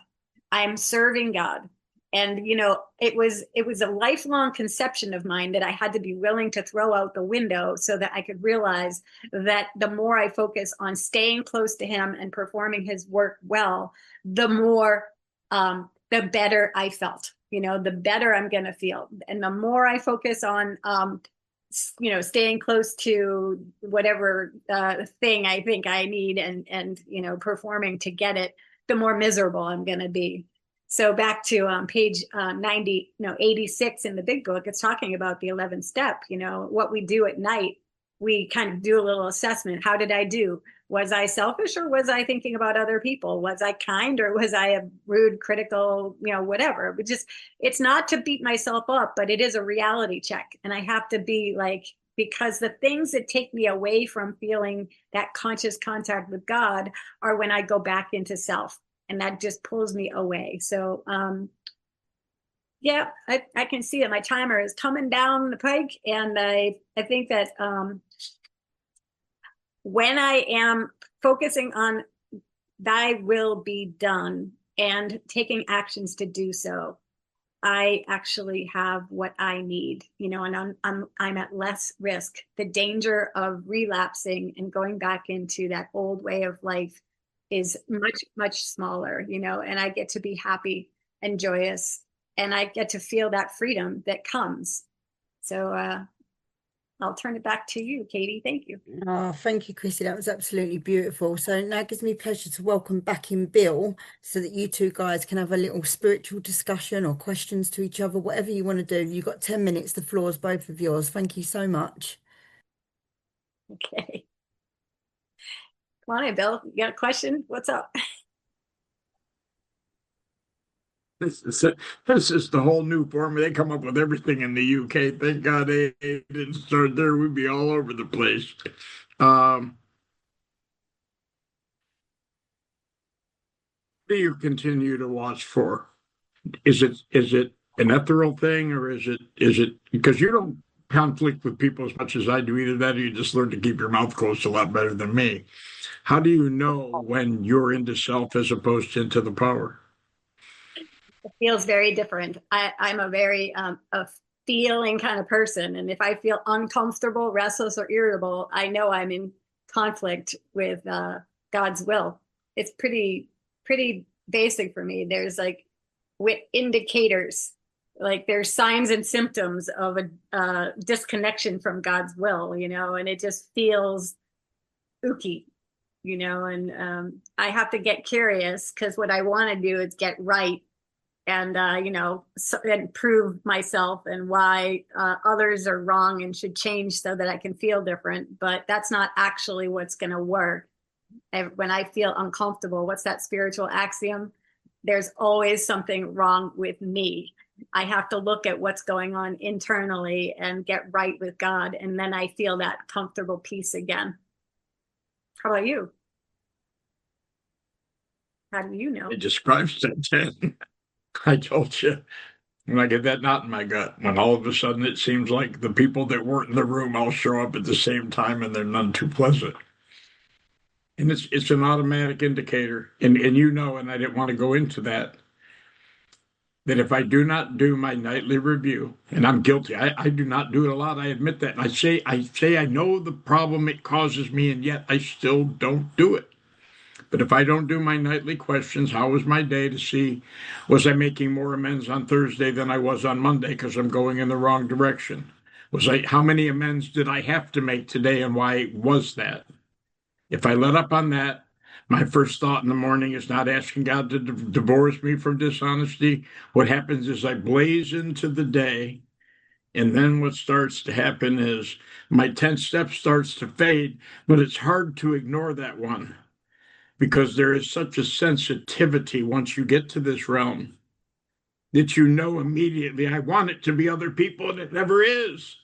I'm serving God. And it was a lifelong conception of mine that I had to be willing to throw out the window so that I could realize that the more I focus on staying close to him and performing his work well, the more the better I felt. The better I'm going to feel. And the more I focus on staying close to whatever thing I think I need and performing to get it, the more miserable I'm going to be. So back to page 86 in the big book, it's talking about the 11th step, what we do at night. We kind of do a little assessment. How did I do? Was I selfish or was I thinking about other people? Was I kind or was I a rude, critical, whatever? But it's not to beat myself up, but it is a reality check. And I have to be like, because the things that take me away from feeling that conscious contact with God are when I go back into self. And that just pulls me away. So, yeah, I can see that my timer is coming down the pike. And I think that when I am focusing on thy will be done and taking actions to do so, I actually have what I need, and I'm at less risk. The danger of relapsing and going back into that old way of life is much, much smaller, and I get to be happy and joyous, and I get to feel that freedom that comes. So I'll turn it back to you, Katie. Thank you. Oh, thank you, Krissy. That was absolutely beautiful. So now it gives me pleasure to welcome back in Bill so that you two guys can have a little spiritual discussion or questions to each other, whatever you want to do. You've got 10 minutes. The floor is both of yours. Thank you so much. Okay. Come on in, Bill. You got a question? What's up? This is the whole new form. They come up with everything in the UK. Thank God they didn't start there. We'd be all over the place. What do you continue to watch for? Is it an ethereal thing, or is it because you don't conflict with people as much as I do? Either that or you just learn to keep your mouth closed a lot better than me. How do you know when you're into self as opposed to into the power? It feels very different. I'm a very a feeling kind of person. And if I feel uncomfortable, restless, or irritable, I know I'm in conflict with God's will. It's pretty basic for me. There's like with indicators, like there's signs and symptoms of a disconnection from God's will, and it just feels ooky, and I have to get curious because what I want to do is get right and and prove myself and why others are wrong and should change so that I can feel different. But that's not actually what's going to work. When I feel uncomfortable, what's that spiritual axiom? There's always something wrong with me. I have to look at what's going on internally and get right with God, and then I feel that comfortable peace again. How about you? How do you know? It describes that. I told you. When I get that knot in my gut, when all of a sudden it seems like the people that weren't in the room all show up at the same time and they're none too pleasant. And it's an automatic indicator. And and I didn't want to go into that that if I do not do my nightly review, and I'm guilty, I do not do it a lot, I admit that. And I say I know the problem it causes me, and yet I still don't do it. But if I don't do my nightly questions, how was my day, to see, was I making more amends on Thursday than I was on Monday because I'm going in the wrong direction? How many amends did I have to make today, and why was that? If I let up on that, my first thought in the morning is not asking God to divorce me from dishonesty. What happens is I blaze into the day, and then what starts to happen is my 10 step starts to fade, but it's hard to ignore that one because there is such a sensitivity once you get to this realm that you know immediately, I want it to be other people, and it never is.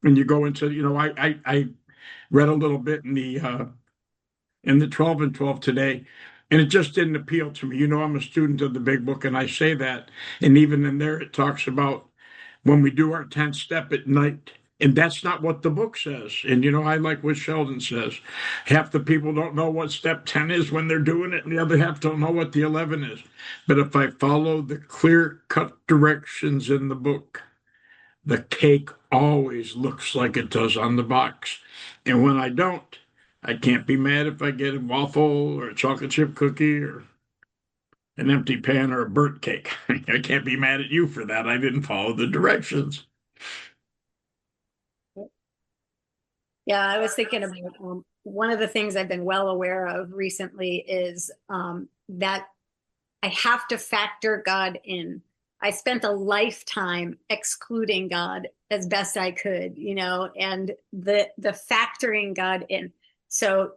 And you go into, I read a little bit in the 12 and 12 today, and it just didn't appeal to me. I'm a student of the big book, and I say that. And even in there, it talks about when we do our 10th step at night. And that's not what the book says. And, I like what Sheldon says. Half the people don't know what step 10 is when they're doing it, and the other half don't know what the 11 is. But if I follow the clear-cut directions in the book, the cake always looks like it does on the box. And when I don't, I can't be mad if I get a waffle or a chocolate chip cookie or an empty pan or a burnt cake. I can't be mad at you for that. I didn't follow the directions. Yeah, I was thinking about one of the things I've been well aware of recently is that I have to factor God in. I spent a lifetime excluding God as best I could, and the factoring God in. So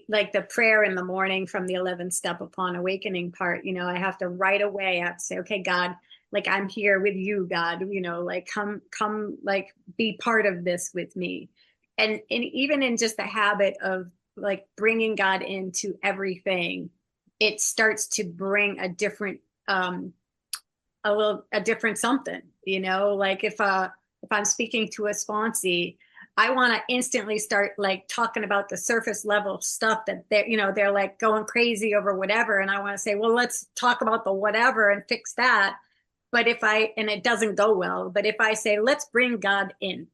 like the prayer in the morning from the 11th step upon awakening part, I have to right away, I have to say, okay, God, like I'm here with you, God, like come, like be part of this with me. And even in just the habit of like bringing God into everything, it starts to bring a different, a different something, like if I'm speaking to a sponsee, I want to instantly start like talking about the surface level stuff that they're like going crazy over whatever. And I want to say, well, let's talk about the whatever and fix that. But and it doesn't go well, but if I say, let's bring God in,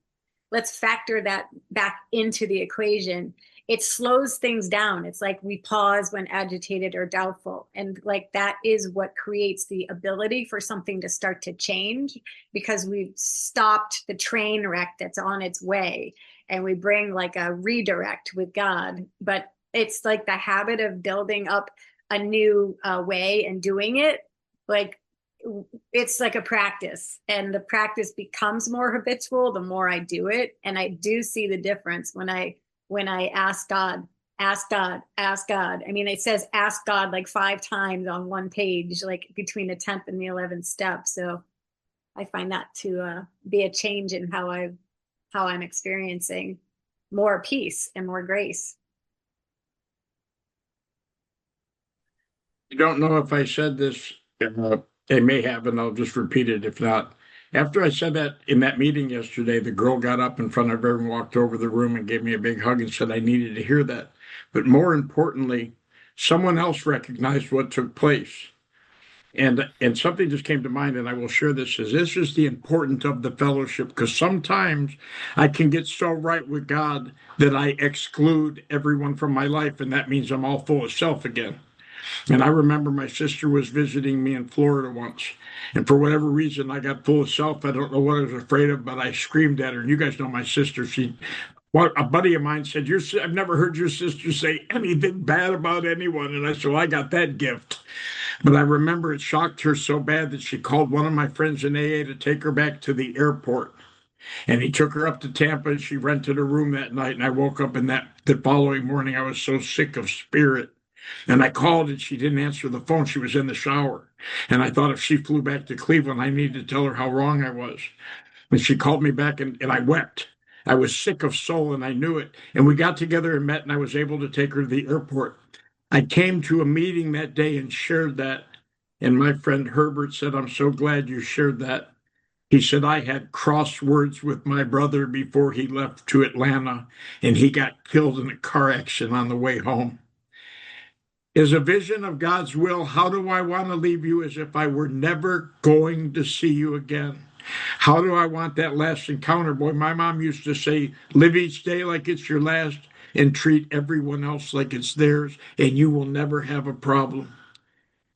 let's factor that back into the equation, it slows things down. It's like we pause when agitated or doubtful. And like that is what creates the ability for something to start to change, because we've stopped the train wreck that's on its way and we bring like a redirect with God. But it's like the habit of building up a new way and doing it. Like it's like a practice, and the practice becomes more habitual the more I do it. And I do see the difference when I ask God, ask God, ask God. I mean, it says ask God like 5 times on one page, like between the 10th and the 11th step. So I find that to be a change in how I'm experiencing more peace and more grace. I don't know if I said this. I may have, and I'll just repeat it if not. After I said that in that meeting yesterday, the girl got up in front of everyone, walked over the room, and gave me a big hug and said I needed to hear that. But more importantly, someone else recognized what took place. And something just came to mind, and I will share this, is this is the importance of the fellowship, because sometimes I can get so right with God that I exclude everyone from my life, and that means I'm all full of self again. And I remember my sister was visiting me in Florida once. And for whatever reason, I got full of self. I don't know what I was afraid of, but I screamed at her. And you guys know my sister. A buddy of mine said, I've never heard your sister say anything bad about anyone. And I said, well, I got that gift. But I remember it shocked her so bad that she called one of my friends in AA to take her back to the airport. And he took her up to Tampa, and she rented a room that night. And I woke up the following morning, I was so sick of spirit. And I called, and she didn't answer the phone. She was in the shower. And I thought if she flew back to Cleveland, I needed to tell her how wrong I was. And she called me back, and I wept. I was sick of soul, and I knew it. And we got together and met, and I was able to take her to the airport. I came to a meeting that day and shared that. And my friend Herbert said, I'm so glad you shared that. He said, I had crosswords with my brother before he left to Atlanta, and he got killed in a car accident on the way home. is a vision of God's will. How do I want to leave you as if I were never going to see you again? How do I want that last encounter? Boy, my mom used to say, live each day like it's your last and treat everyone else like it's theirs, and you will never have a problem.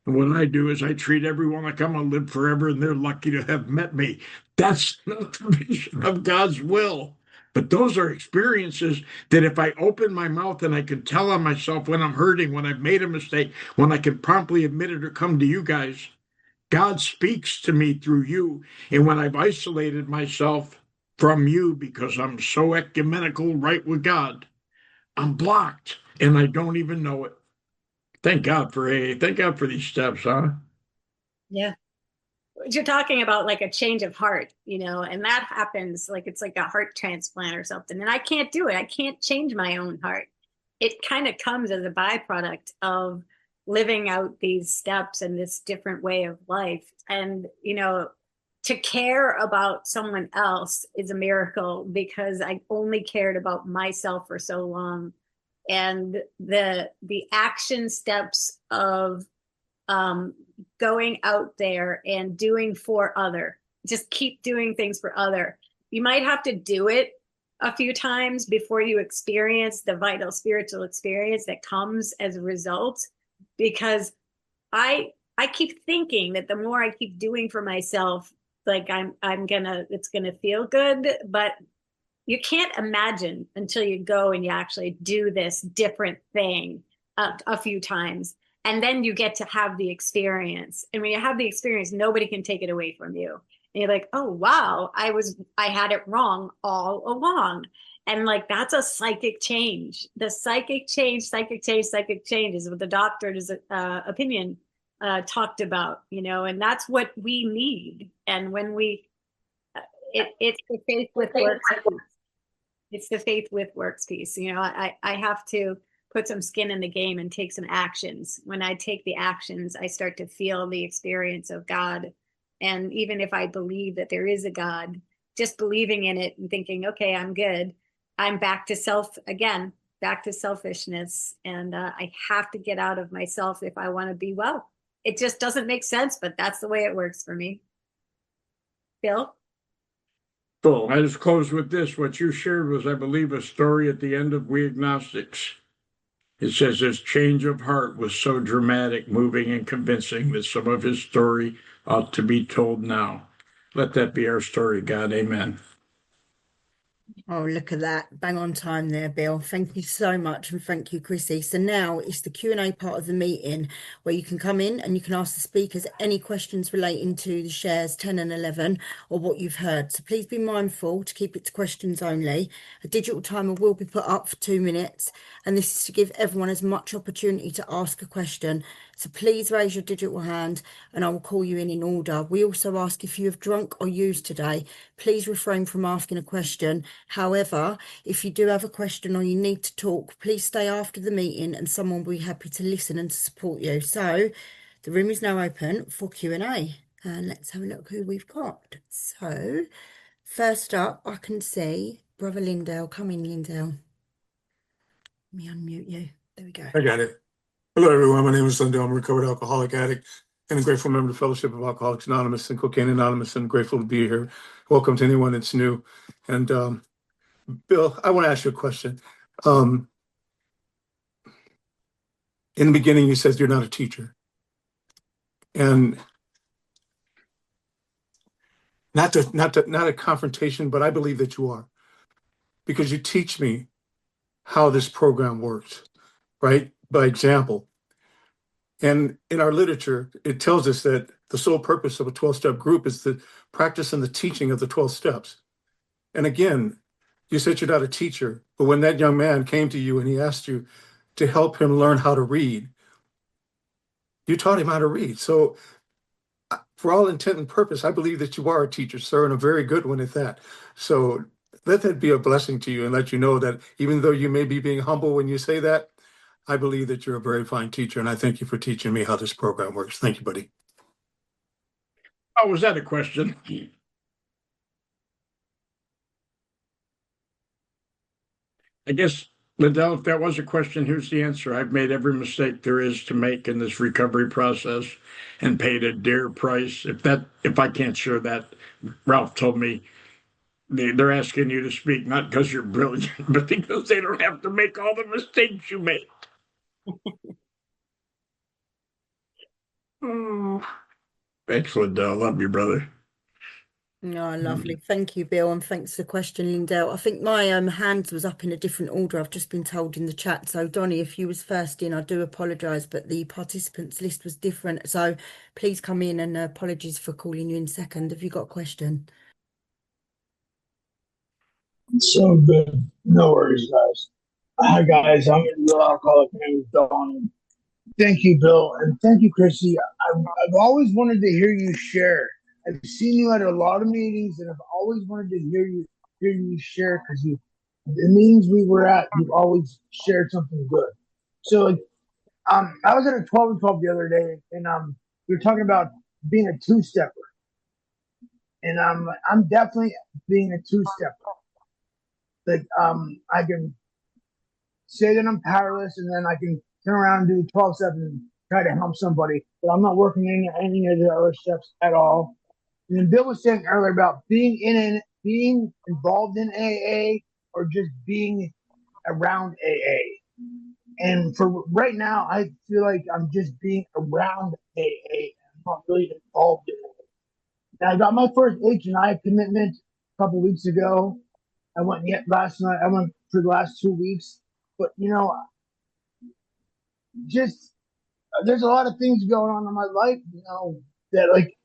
And what I do is I treat everyone like I'm going to live forever and they're lucky to have met me. That's not the vision of God's will. But those are experiences that if I open my mouth and I can tell on myself when I'm hurting, when I've made a mistake, when I can promptly admit it or come to you guys, God speaks to me through you. And when I've isolated myself from you because I'm so ecumenical right with God, I'm blocked and I don't even know it. Thank God for AA. Thank God for these steps, huh? Yeah. You're talking about like a change of heart, and that happens like it's like a heart transplant or something. And I can't do it. I can't change my own heart. It kind of comes as a byproduct of living out these steps and this different way of life. And, to care about someone else is a miracle because I only cared about myself for so long. And the action steps of um, going out there and doing for other. Just keep doing things for other. You might have to do it a few times before you experience the vital spiritual experience that comes as a result. Because I keep thinking that the more I keep doing for myself, like it's gonna feel good, but you can't imagine until you go and you actually do this different thing a few times, and then you get to have the experience. And when you have the experience, nobody can take it away from you, and you're like, oh wow, I had it wrong all along. And like that's a psychic change. The psychic change is what the doctor's opinion talked about, and that's what we need. And when we it's the faith with works. It's the faith with works piece. I have to put some skin in the game and take some actions. When I take the actions, I start to feel the experience of God. And even if I believe that there is a God, just believing in it and thinking, okay, I'm good, I'm back to self again, back to selfishness. And I have to get out of myself if I want to be well. It just doesn't make sense, but that's the way it works for me. Bill? So I just close with this. What you shared was, I believe, a story at the end of We Agnostics. It says his change of heart was so dramatic, moving, and convincing that some of his story ought to be told now. Let that be our story, God. Amen. Oh, look at that. Bang on time there, Bill. Thank you so much. And thank you, Krissy. So now it's the Q&A part of the meeting where you can come in and you can ask the speakers any questions relating to the shares 10 and 11 or what you've heard. So please be mindful to keep it to questions only. A digital timer will be put up for 2 minutes, and this is to give everyone as much opportunity to ask a question. So please raise your digital hand and I will call you in order. We also ask, if you have drunk or used today, please refrain from asking a question. However, if you do have a question or you need to talk, please stay after the meeting and someone will be happy to listen and to support you. So the room is now open for Q&A. And let's have a look who we've got. So first up, I can see Brother Lindell. Come in, Lindell. Let me unmute you. There we go. I got it. Hello, everyone. My name is Lindell. I'm a recovered alcoholic addict and a grateful member of the Fellowship of Alcoholics Anonymous and Cocaine Anonymous, and grateful to be here. Welcome to anyone that's new. And Bill, I want to ask you a question. In the beginning, you said you're not a teacher. And not a confrontation, but I believe that you are. Because you teach me how this program works, right? By example. And in our literature, it tells us that the sole purpose of a 12-step group is the practice and the teaching of the 12 steps. And again, you said you're not a teacher, but when that young man came to you and he asked you to help him learn how to read, you taught him how to read. So for all intent and purpose, I believe that you are a teacher, sir, and a very good one at that. So let that be a blessing to you and let you know that even though you may be being humble when you say that, I believe that you're a very fine teacher, and I thank you for teaching me how this program works. Thank you, buddy. Oh, was that a question? I guess Liddell, if that was a question, here's the answer. I've made every mistake there is to make in this recovery process and paid a dear price. If I can't share that, Ralph told me they're asking you to speak not because you're brilliant, but because they don't have to make all the mistakes you made. Oh. Thanks, Liddell. Love you, brother. No, lovely. Thank you, Bill, and thanks for the question, Lindell. I think my hands was up in a different order. I've just been told in the chat. So, Donnie, if you was first in, I do apologise, but the participants list was different. So please come in, and apologies for calling you in second. Have you got a question? So good. No worries, guys. Hi, guys. I'm in real alcoholic named Dawn. Thank you, Bill, and thank you, Krissy. I've always wanted to hear you share. I've seen you at a lot of meetings, and I've always wanted to hear you share because the meetings we were at, you've always shared something good. So, like, I was at a 12 and 12 the other day, and we were talking about being a two-stepper, and I'm definitely being a two-stepper. Like, I can say that I'm powerless, and then I can turn around and do 12 steps and try to help somebody. But I'm not working any of the other steps at all. And then Bill was saying earlier about being involved in AA or just being around AA. And for right now, I feel like I'm just being around AA. I'm not really involved in it. Now, I got my first H&I commitment a couple weeks ago. I went yet last night. I went for the last 2 weeks. But just there's a lot of things going on in my life, that like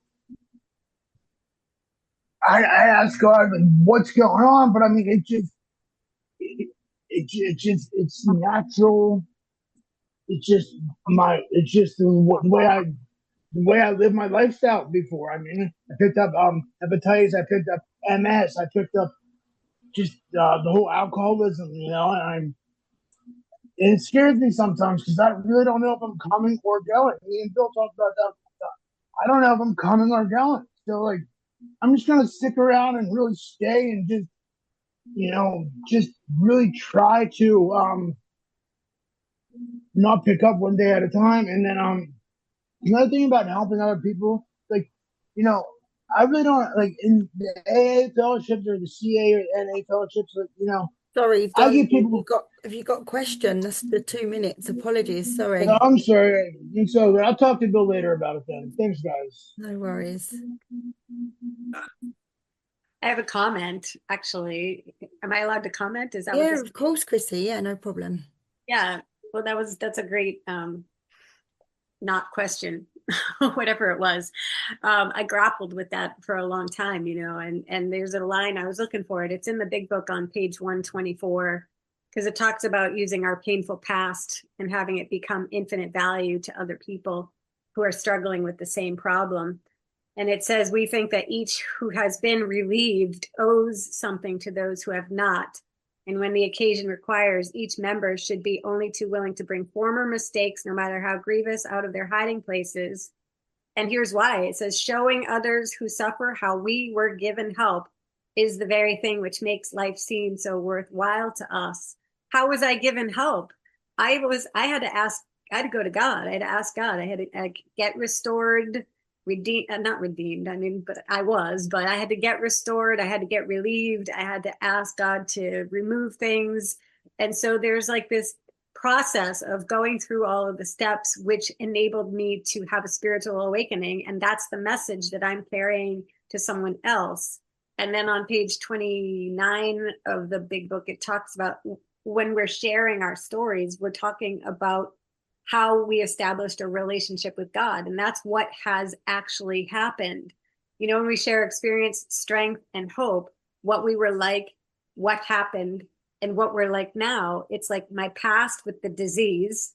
I ask God like what's going on, but I mean it's natural. It's just the way I live my lifestyle before. I mean, I picked up hepatitis, I picked up MS, I picked up just the whole alcoholism, and it scares me sometimes because I really don't know if I'm coming or going. Me and Bill talked about that. I don't know if I'm coming or going. So like, I'm just gonna stick around and really stay and just really try to not pick up one day at a time. And then another thing about helping other people, like you know, I really don't like in the AA fellowships or the CA or NA fellowships. Like, Sorry, I Donnie, get people. have you got a question? That's the 2 minutes. Apologies. Sorry. I'm sorry. And so I'll talk to Bill later about it then. Thanks, guys. No worries. I have a comment, actually. Am I allowed to comment? Is that what Yeah, this? of course, Krissy. Yeah, no problem. Yeah. Well, that's a great not question, whatever it was. I grappled with that for a long time, and there's a line I was looking for it. It's in the big book on page 124, because it talks about using our painful past and having it become infinite value to other people who are struggling with the same problem. And it says, we think that each who has been relieved owes something to those who have not. And when the occasion requires, each member should be only too willing to bring former mistakes, no matter how grievous, out of their hiding places. And here's why. It says, showing others who suffer how we were given help is the very thing which makes life seem so worthwhile to us. How was I given help? I had to go to God. I had to ask God. I had to get restored, not redeemed, but I had to get restored. I had to get relieved. I had to ask God to remove things. And so there's like this process of going through all of the steps, which enabled me to have a spiritual awakening. And that's the message that I'm carrying to someone else. And then on page 29 of the big book, it talks about when we're sharing our stories, we're talking about how we established a relationship with God. And that's what has actually happened. When we share experience, strength, and hope, what we were like, what happened, and what we're like now, it's like my past with the disease,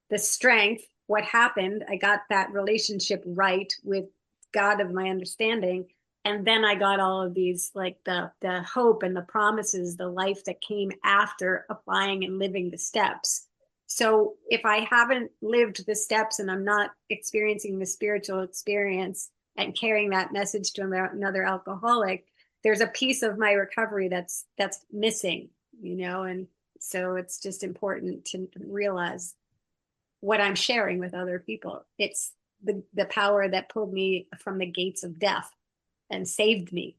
the strength, what happened, I got that relationship right with God of my understanding. And then I got all of these, like the hope and the promises, the life that came after applying and living the steps. So if I haven't lived the steps and I'm not experiencing the spiritual experience and carrying that message to another alcoholic, there's a piece of my recovery that's missing, and So it's just important to realize what I'm sharing with other people. It's the power that pulled me from the gates of death and saved me.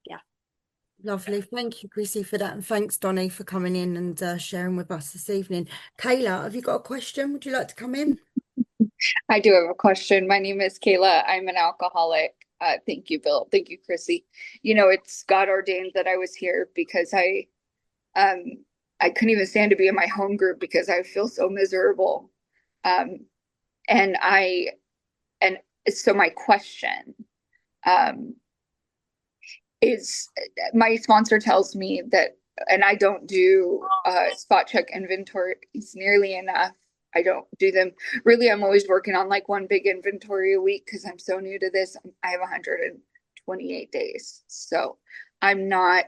Yeah. Lovely. Thank you, Krissy, for that. And thanks, Donnie, for coming in and sharing with us this evening. Kayla, have you got a question? Would you like to come in? I do have a question. My name is Kayla. I'm an alcoholic. Thank you, Bill. Thank you, Krissy. You know, it's God ordained that I was here because I couldn't even stand to be in my home group because I feel so miserable. And so my question is, my sponsor tells me that, and I don't do spot check inventories nearly enough. I don't do them. Really, I'm always working on like one big inventory a week because I'm so new to this. I have 128 days. So I'm not,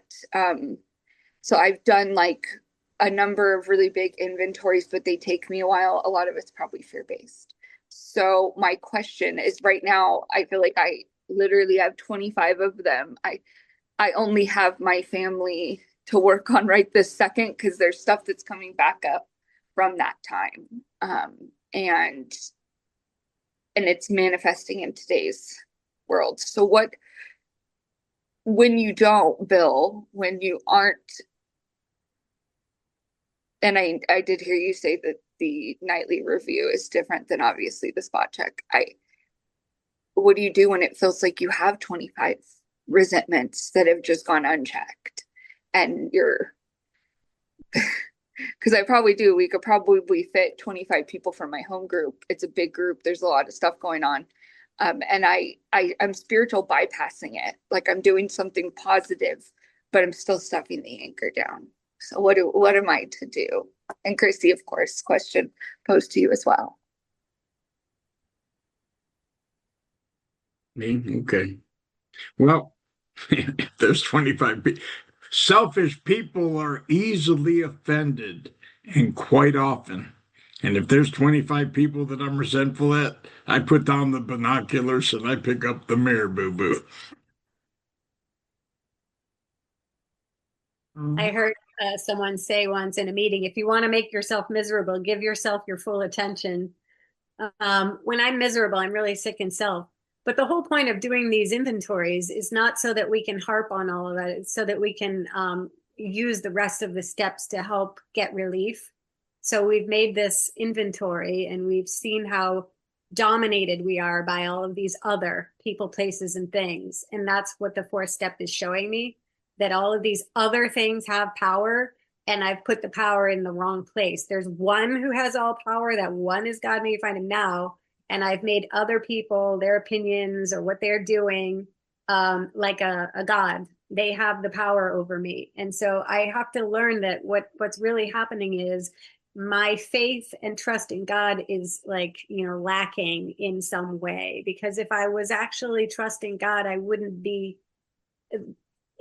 so I've done like a number of really big inventories, but they take me a while. A lot of it's probably fear-based. So my question is, right now, I feel like I literally have 25 of them. I only have my family to work on right this second because there's stuff that's coming back up from that time. And it's manifesting in today's world. So when you don't, Bill, when you aren't, and I did hear you say that the nightly review is different than obviously the spot check. What do you do when it feels like you have 25 resentments that have just gone unchecked and you're because I probably do. We could probably fit 25 people from my home group. It's a big group. There's a lot of stuff going on. And I'm spiritual bypassing it. Like I'm doing something positive, but I'm still stuffing the anchor down. So what am I to do? And Krissy, of course, question posed to you as well. Me? Okay. Well, if there's 25 people, selfish people are easily offended and quite often. And if there's 25 people that I'm resentful at, I put down the binoculars and I pick up the mirror, boo-boo. I heard someone say once in a meeting, if you want to make yourself miserable, give yourself your full attention. When I'm miserable, I'm really sick in self. But the whole point of doing these inventories is not so that we can harp on all of that. It's so that we can use the rest of the steps to help get relief. So we've made this inventory and we've seen how dominated we are by all of these other people, places, and things. And that's what the fourth step is showing me, that all of these other things have power, and I've put the power in the wrong place. There's one who has all power. That one is God. May you find him now. And I've made other people, their opinions or what they're doing, like a God. They have the power over me. And so I have to learn that what's really happening is my faith and trust in God is like, lacking in some way. Because if I was actually trusting God, I wouldn't be,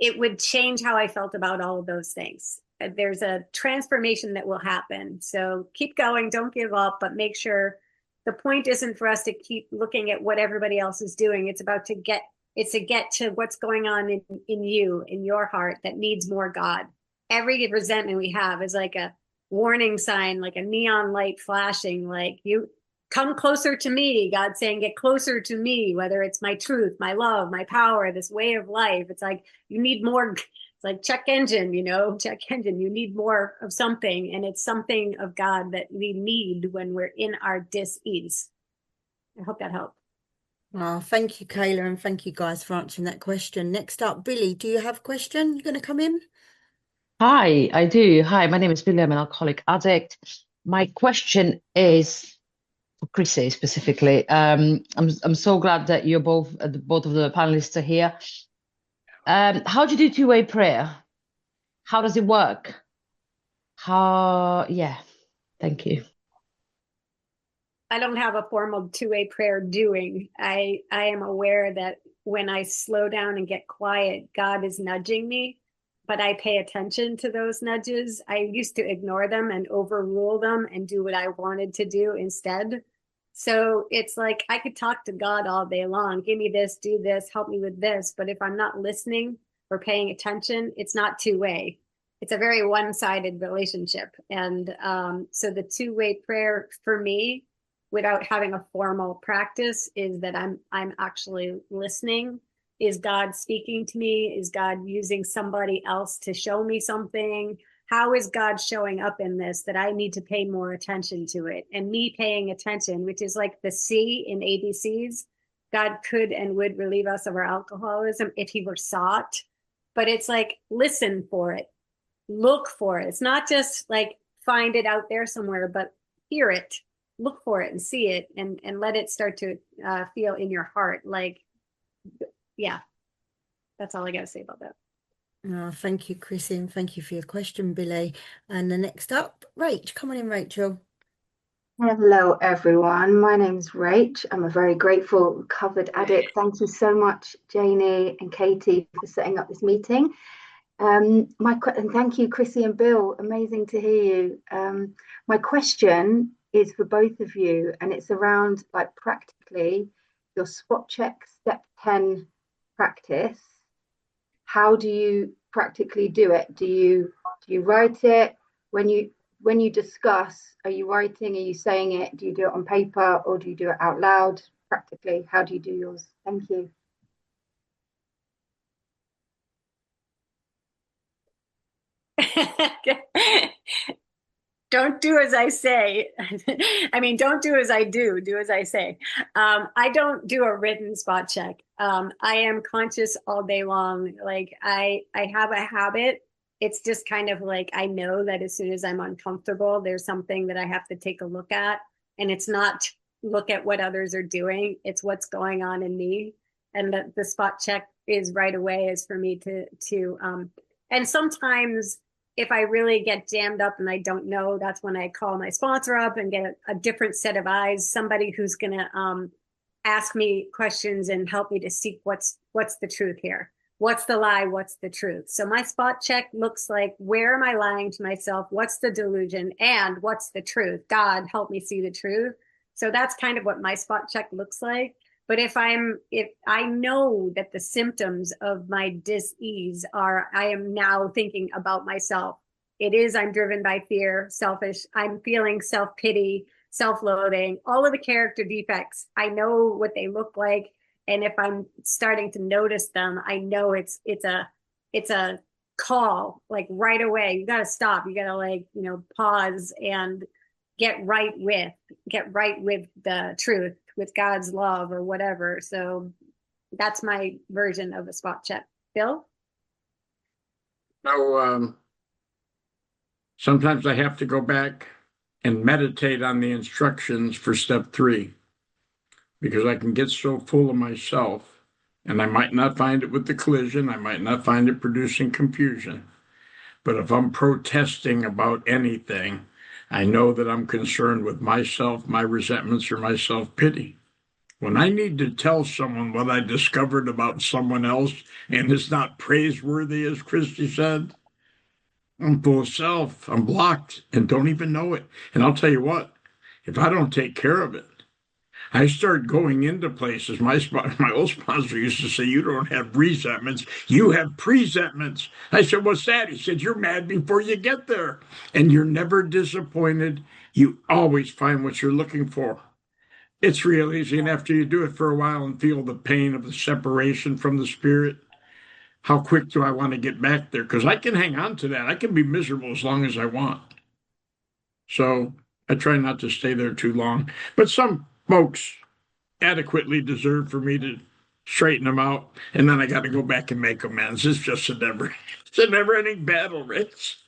it would change how I felt about all of those things. There's a transformation that will happen. So keep going, don't give up, but make sure the point isn't for us to keep looking at what everybody else is doing. It's about to get to what's going on in you, in your heart that needs more God. Every resentment we have is like a warning sign, like a neon light flashing, like you come closer to me. God's saying, get closer to me, whether it's my truth, my love, my power, this way of life. It's like, you need more. It's like check engine, check engine. You need more of something. And it's something of God that we need when we're in our dis-ease. I hope that helped. Oh, thank you, Kayla, and thank you guys for answering that question. Next up, Billy, do you have a question? You're going to come in? Hi, I do. Hi, my name is Billy. I'm an alcoholic addict. My question is for Krissy specifically. I'm so glad that you're both of the panelists are here. How do you do two-way prayer? How does it work? Yeah, thank you. I don't have a formal two-way prayer doing. I am aware that when I slow down and get quiet, God is nudging me, but I pay attention to those nudges. I used to ignore them and overrule them and do what I wanted to do instead. So it's like I could talk to God all day long. Give me this, do this, help me with this. But if I'm not listening or paying attention, it's not two-way. it's a very one-sided relationship. And so the two-way prayer for me, without having a formal practice, is that I'm actually listening. Is God speaking to me? Is God using somebody else to show me something? How is God showing up in this that I need to pay more attention to it? And me paying attention, which is like the C in ABCs, God could and would relieve us of our alcoholism if he were sought. But it's like, listen for it, look for it. It's not just like find it out there somewhere, but hear it, look for it and see it, and let it start to feel in your heart. Like, yeah, that's all I got to say about that. Oh, thank you, Krissy, and thank you for your question, Billy. And the next up, Rach. Come on in, Rachel. Hello, everyone. My name's Rach. I'm a very grateful recovered addict. Thank you so much, Janie and Katie, for setting up this meeting. And thank you, Krissy and Bill. Amazing to hear you. My question is for both of you, and it's around, like, practically your spot check step 10 practice. How do you practically do it? Do you write it when you discuss? Are you writing? Are you saying it? Do you do it on paper, or do you do it out loud? Practically, how do you do yours? Thank you. Don't do as I say. I mean, don't do as I do. Do as I say. I don't do a written spot check. I am conscious all day long. Like I have a habit. It's just kind of like, I know that as soon as I'm uncomfortable, there's something that I have to take a look at. And it's not look at what others are doing. It's what's going on in me. And the spot check is right away is for me and sometimes if I really get jammed up and I don't know, that's when I call my sponsor up and get a different set of eyes, somebody who's going to ask me questions and help me to seek what's the truth here. What's the lie? What's the truth? So my spot check looks like, where am I lying to myself? What's the delusion? And what's the truth? God, help me see the truth. So that's kind of what my spot check looks like. But if I know that the symptoms of my dis-ease are, I am now thinking about myself. I'm driven by fear, selfish. I'm feeling self-pity, self-loathing, all of the character defects. I know what they look like. And if I'm starting to notice them, I know it's a call, like right away. You got to stop. You got to pause and get right with the truth, with God's love or whatever. So that's my version of a spot check. Bill? No, sometimes I have to go back and meditate on the instructions for step 3 because I can get so full of myself, and I might not find it with the collision. I might not find it producing confusion. But if I'm protesting about anything, I know that I'm concerned with myself, my resentments, or my self-pity. When I need to tell someone what I discovered about someone else and it's not praiseworthy, as Krissy said, I'm full of self. I'm blocked and don't even know it. And I'll tell you what, if I don't take care of it, I start going into places. My old sponsor used to say, "You don't have resentments, you have presentments." I said, "What's that?" He said, "You're mad before you get there, and you're never disappointed. You always find what you're looking for." It's real easy, and after you do it for a while and feel the pain of the separation from the spirit, how quick do I want to get back there? Because I can hang on to that. I can be miserable as long as I want. So I try not to stay there too long. But some folks adequately deserve for me to straighten them out, and then I got to go back and make amends. It's just it's a never-ending battle, Rich.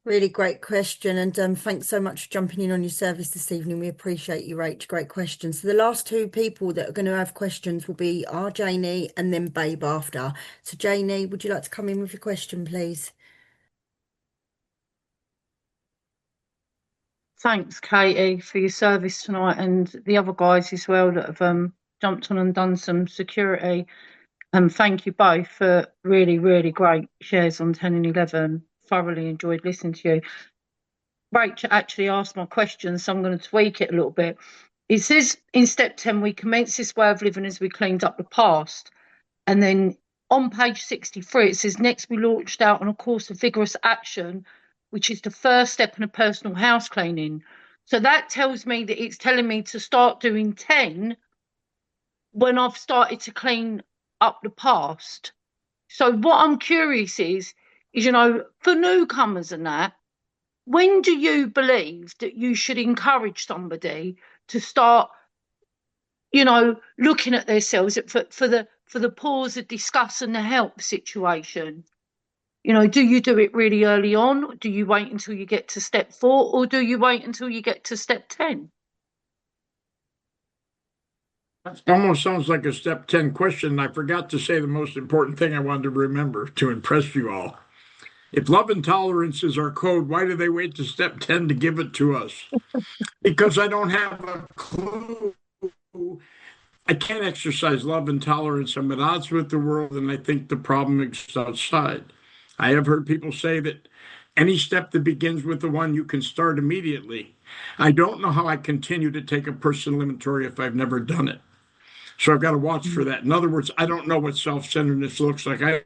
Really great question, and thanks so much for jumping in on your service this evening. We appreciate you, Rach. Great questions. So the last two people that are going to have questions will be our Janie and then Babe after. So Janie, would you like to come in with your question, please? Thanks, Katie, for your service tonight, and the other guys as well that have jumped on and done some security. Thank you both for really, really great shares on 10 and 11. Thoroughly enjoyed listening to you. Rachel actually asked my question, so I'm going to tweak it a little bit. It says in step 10, we commence this way of living as we cleaned up the past. And then on page 63, it says, next we launched out on a course of vigorous action, which is the first step in a personal house cleaning. So that tells me that it's telling me to start doing 10 when I've started to clean up the past. So what I'm curious is, for newcomers and that, when do you believe that you should encourage somebody to start, looking at themselves for the pause, the discuss and the help situation? Do you do it really early on? Do you wait until you get to step 4, or do you wait until you get to step 10? That almost sounds like a step 10 question. I forgot to say the most important thing I wanted to remember to impress you all. If love and tolerance is our code, why do they wait to step 10 to give it to us? Because I don't have a clue. I can't exercise love and tolerance. I'm at odds with the world, and I think the problem exists outside. I have heard people say that any step that begins with the one you can start immediately. I don't know how I continue to take a personal inventory if I've never done it. So I've got to watch for that. In other words, I don't know what self-centeredness looks like. I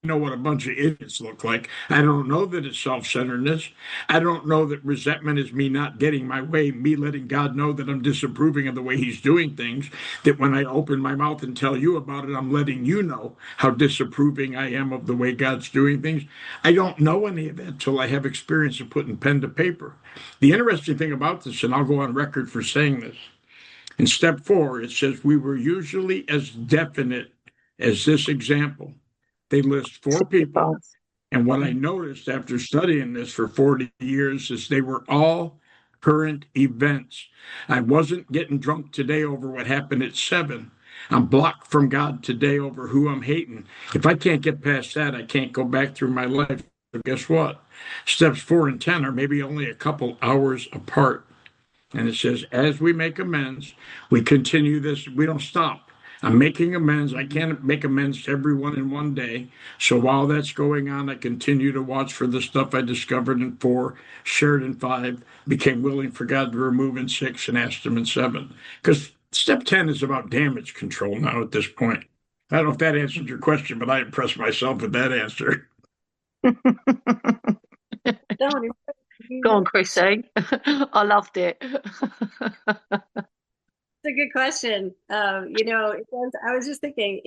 know what a bunch of idiots look like. I don't know that it's self-centeredness. I don't know that resentment is me not getting my way, me letting God know that I'm disapproving of the way he's doing things, that when I open my mouth and tell you about it, I'm letting you know how disapproving I am of the way God's doing things. I don't know any of that till I have experience of putting pen to paper. The interesting thing about this, and I'll go on record for saying this, in step 4, it says we were usually as definite as this example. They list 4 people. And what I noticed after studying this for 40 years is they were all current events. I wasn't getting drunk today over what happened at 7. I'm blocked from God today over who I'm hating. If I can't get past that, I can't go back through my life. But guess what? Steps 4 and 10 are maybe only a couple hours apart. And it says, as we make amends, we continue this. We don't stop. I'm making amends. I can't make amends to everyone in one day. So while that's going on, I continue to watch for the stuff I discovered in 4, shared in 5, became willing for God to remove in 6, and asked him in 7. Because step 10 is about damage control now at this point. I don't know if that answered your question, but I impressed myself with that answer. Go on, Krissy. I loved it. It's a good question. I was just thinking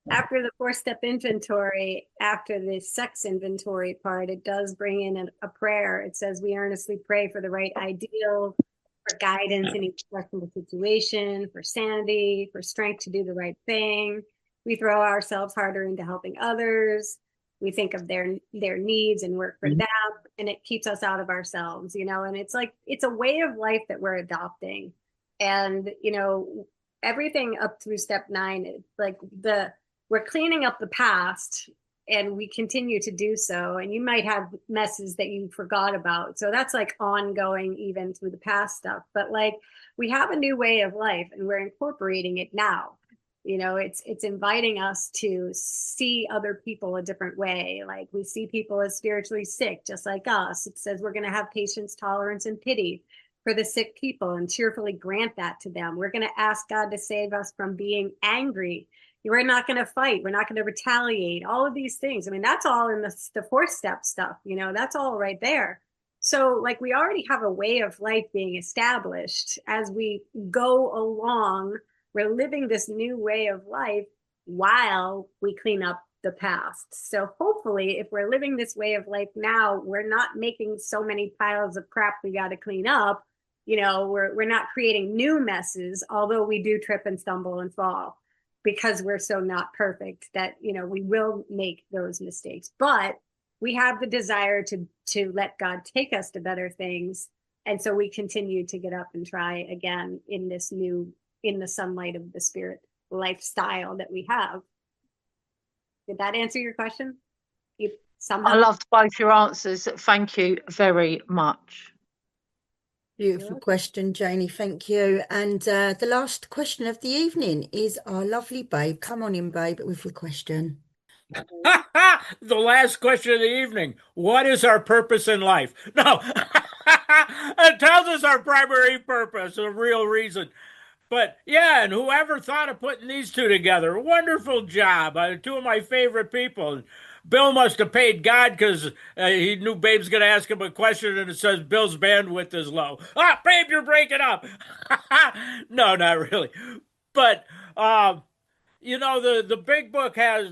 after the 4-step inventory, after the sex inventory part, it does bring in a prayer. It says we earnestly pray for the right ideal, for guidance in each questionable situation, for sanity, for strength to do the right thing. We throw ourselves harder into helping others. We think of their needs and work for them, and it keeps us out of ourselves, and it's like, it's a way of life that we're adopting. And, everything up through step 9, is like we're cleaning up the past, and we continue to do so. And you might have messes that you forgot about. So that's like ongoing even through the past stuff. But like, we have a new way of life, and we're incorporating it now. It's inviting us to see other people a different way. Like, we see people as spiritually sick, just like us. It says we're going to have patience, tolerance, and pity for the sick people and cheerfully grant that to them. We're going to ask God to save us from being angry. We're not going to fight. We're not going to retaliate. All of these things. I mean, that's all in the 4-step stuff. That's all right there. So like, we already have a way of life being established. As we go along, we're living this new way of life while we clean up the past. So hopefully, if we're living this way of life now, we're not making so many piles of crap we got to clean up. We're not creating new messes, although we do trip and stumble and fall, because we're so not perfect that, we will make those mistakes. But we have the desire to let God take us to better things. And so we continue to get up and try again in the sunlight of the Spirit lifestyle that we have. Did that answer your question? I loved both your answers. Thank you very much. Beautiful question, Janie. Thank you. And the last question of the evening is our lovely Babe. Come on in, Babe, with your question. The last question of the evening. What is our purpose in life? No, it tells us our primary purpose, the real reason. But yeah, and whoever thought of putting these two together, wonderful job. Two of my favorite people. Bill must have paid God because he knew Babe's going to ask him a question and it says Bill's bandwidth is low. Ah, Babe, you're breaking up. No, not really. But, you know, the big book has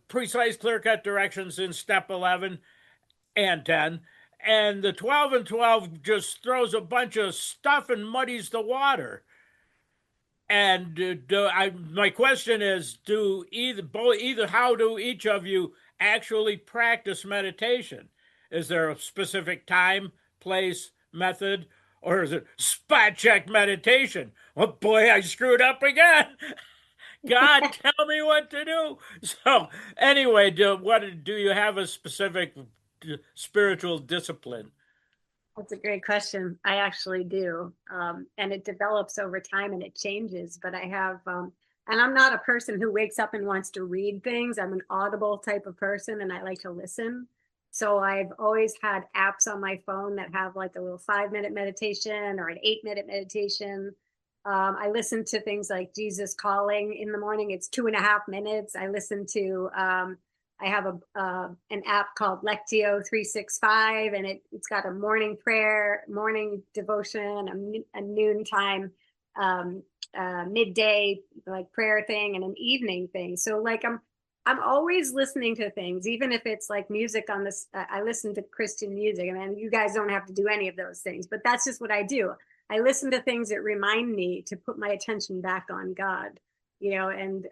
precise, clear-cut directions in step 11 and 10. And the 12 and 12 just throws a bunch of stuff and muddies the water. And my question is, how do each of you actually practice meditation? Is there a specific time, place, method, or is it spot check meditation? Oh boy, I screwed up again. God, tell me what to do. So anyway, do you have a specific spiritual discipline? That's a great question. I actually do. And it develops over time and it changes. But I have, and I'm not a person who wakes up and wants to read things. I'm an audible type of person and I like to listen. So I've always had apps on my phone that have like a little 5-minute meditation or an 8-minute meditation. I listen to things like Jesus Calling in the morning. It's 2.5 minutes. I listen to, I have an app called Lectio 365, and it's got a morning prayer, morning devotion, a noontime, midday like prayer thing, and an evening thing. So like I'm always listening to things, even if it's like music on this. I listen to Christian music, and then you guys don't have to do any of those things, but that's just what I do. I listen to things that remind me to put my attention back on God. And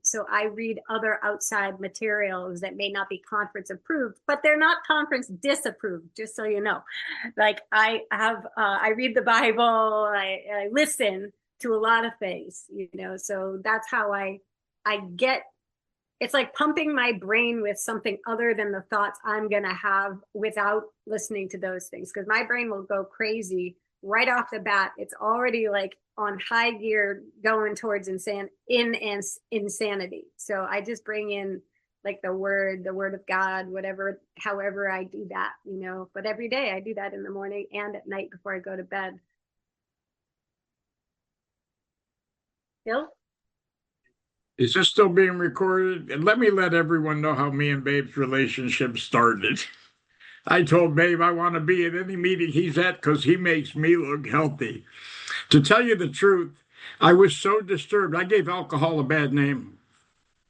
so I read other outside materials that may not be conference approved, but they're not conference disapproved, just so you know. Like I read the Bible, I listen to a lot of things, so that's how I get, it's like pumping my brain with something other than the thoughts I'm going to have without listening to those things, because my brain will go crazy right off the bat. It's already like on high gear going towards insanity. So I just bring in like the word of God, however I do that, but every day I do that in the morning and at night before I go to bed. Bill? Is this still being recorded? And let me let everyone know how me and Babe's relationship started. I told Babe I want to be at any meeting he's at because he makes me look healthy. To tell you the truth, I was so disturbed. I gave alcohol a bad name.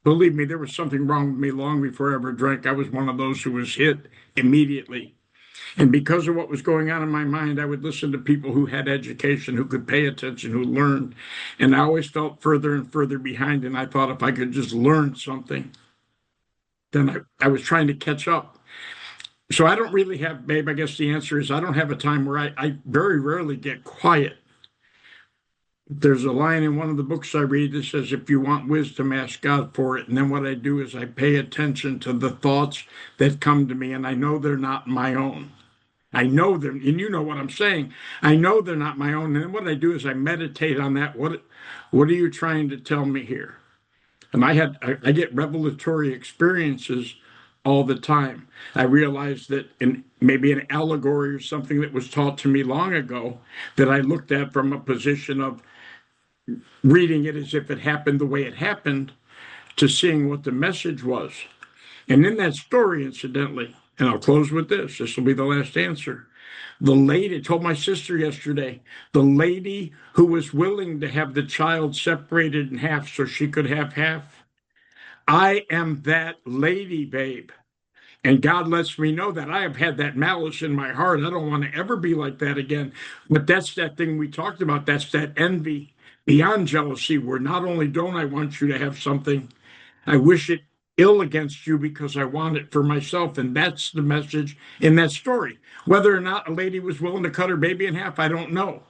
Believe me, there was something wrong with me long before I ever drank. I was one of those who was hit immediately. And because of what was going on in my mind, I would listen to people who had education, who could pay attention, who learned. And I always felt further and further behind. And I thought if I could just learn something, then I was trying to catch up. So I don't really have, Babe, I guess the answer is I don't have a time where I very rarely get quiet. There's a line in one of the books I read that says, if you want wisdom, ask God for it. And then what I do is I pay attention to the thoughts that come to me, and I know they're not my own. I know them, and you know what I'm saying. I know they're not my own. And then what I do is I meditate on that. What are you trying to tell me here? And I get revelatory experiences all the time. I realize that in maybe an allegory or something that was taught to me long ago that I looked at from a position of reading it as if it happened the way it happened to seeing what the message was. And in that story, incidentally, and I'll close with this will be the last answer. The lady told my sister yesterday, the lady who was willing to have the child separated in half so she could have half. I am that lady, Babe. And God lets me know that I have had that malice in my heart. I don't want to ever be like that again. But that's that thing we talked about. That's that envy beyond jealousy, where not only don't I want you to have something, I wish it ill against you because I want it for myself. And that's the message in that story. Whether or not a lady was willing to cut her baby in half, I don't know.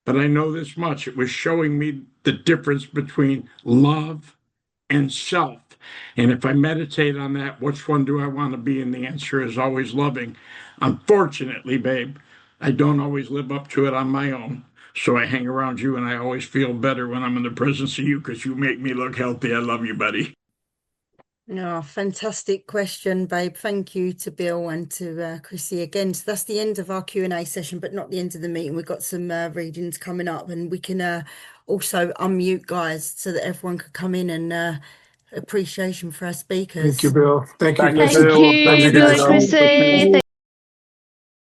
But I know this much. It was showing me the difference between love and self. And if I meditate on that, which one do I want to be? And the answer is always loving. Unfortunately, Babe, I don't always live up to it on my own. So I hang around you and I always feel better when I'm in the presence of you because you make me look healthy. I love you, buddy. No, fantastic question, Babe. Thank you to Bill and to Krissy again. So that's the end of our Q&A session, but not the end of the meeting. We've got some readings coming up, and we can also unmute guys so that everyone could come in and appreciation for our speakers. Thank you, Bill. Thank you, Thank you, Thank Krissy. Bill. you, Thank you, Bill guys. and Krissy.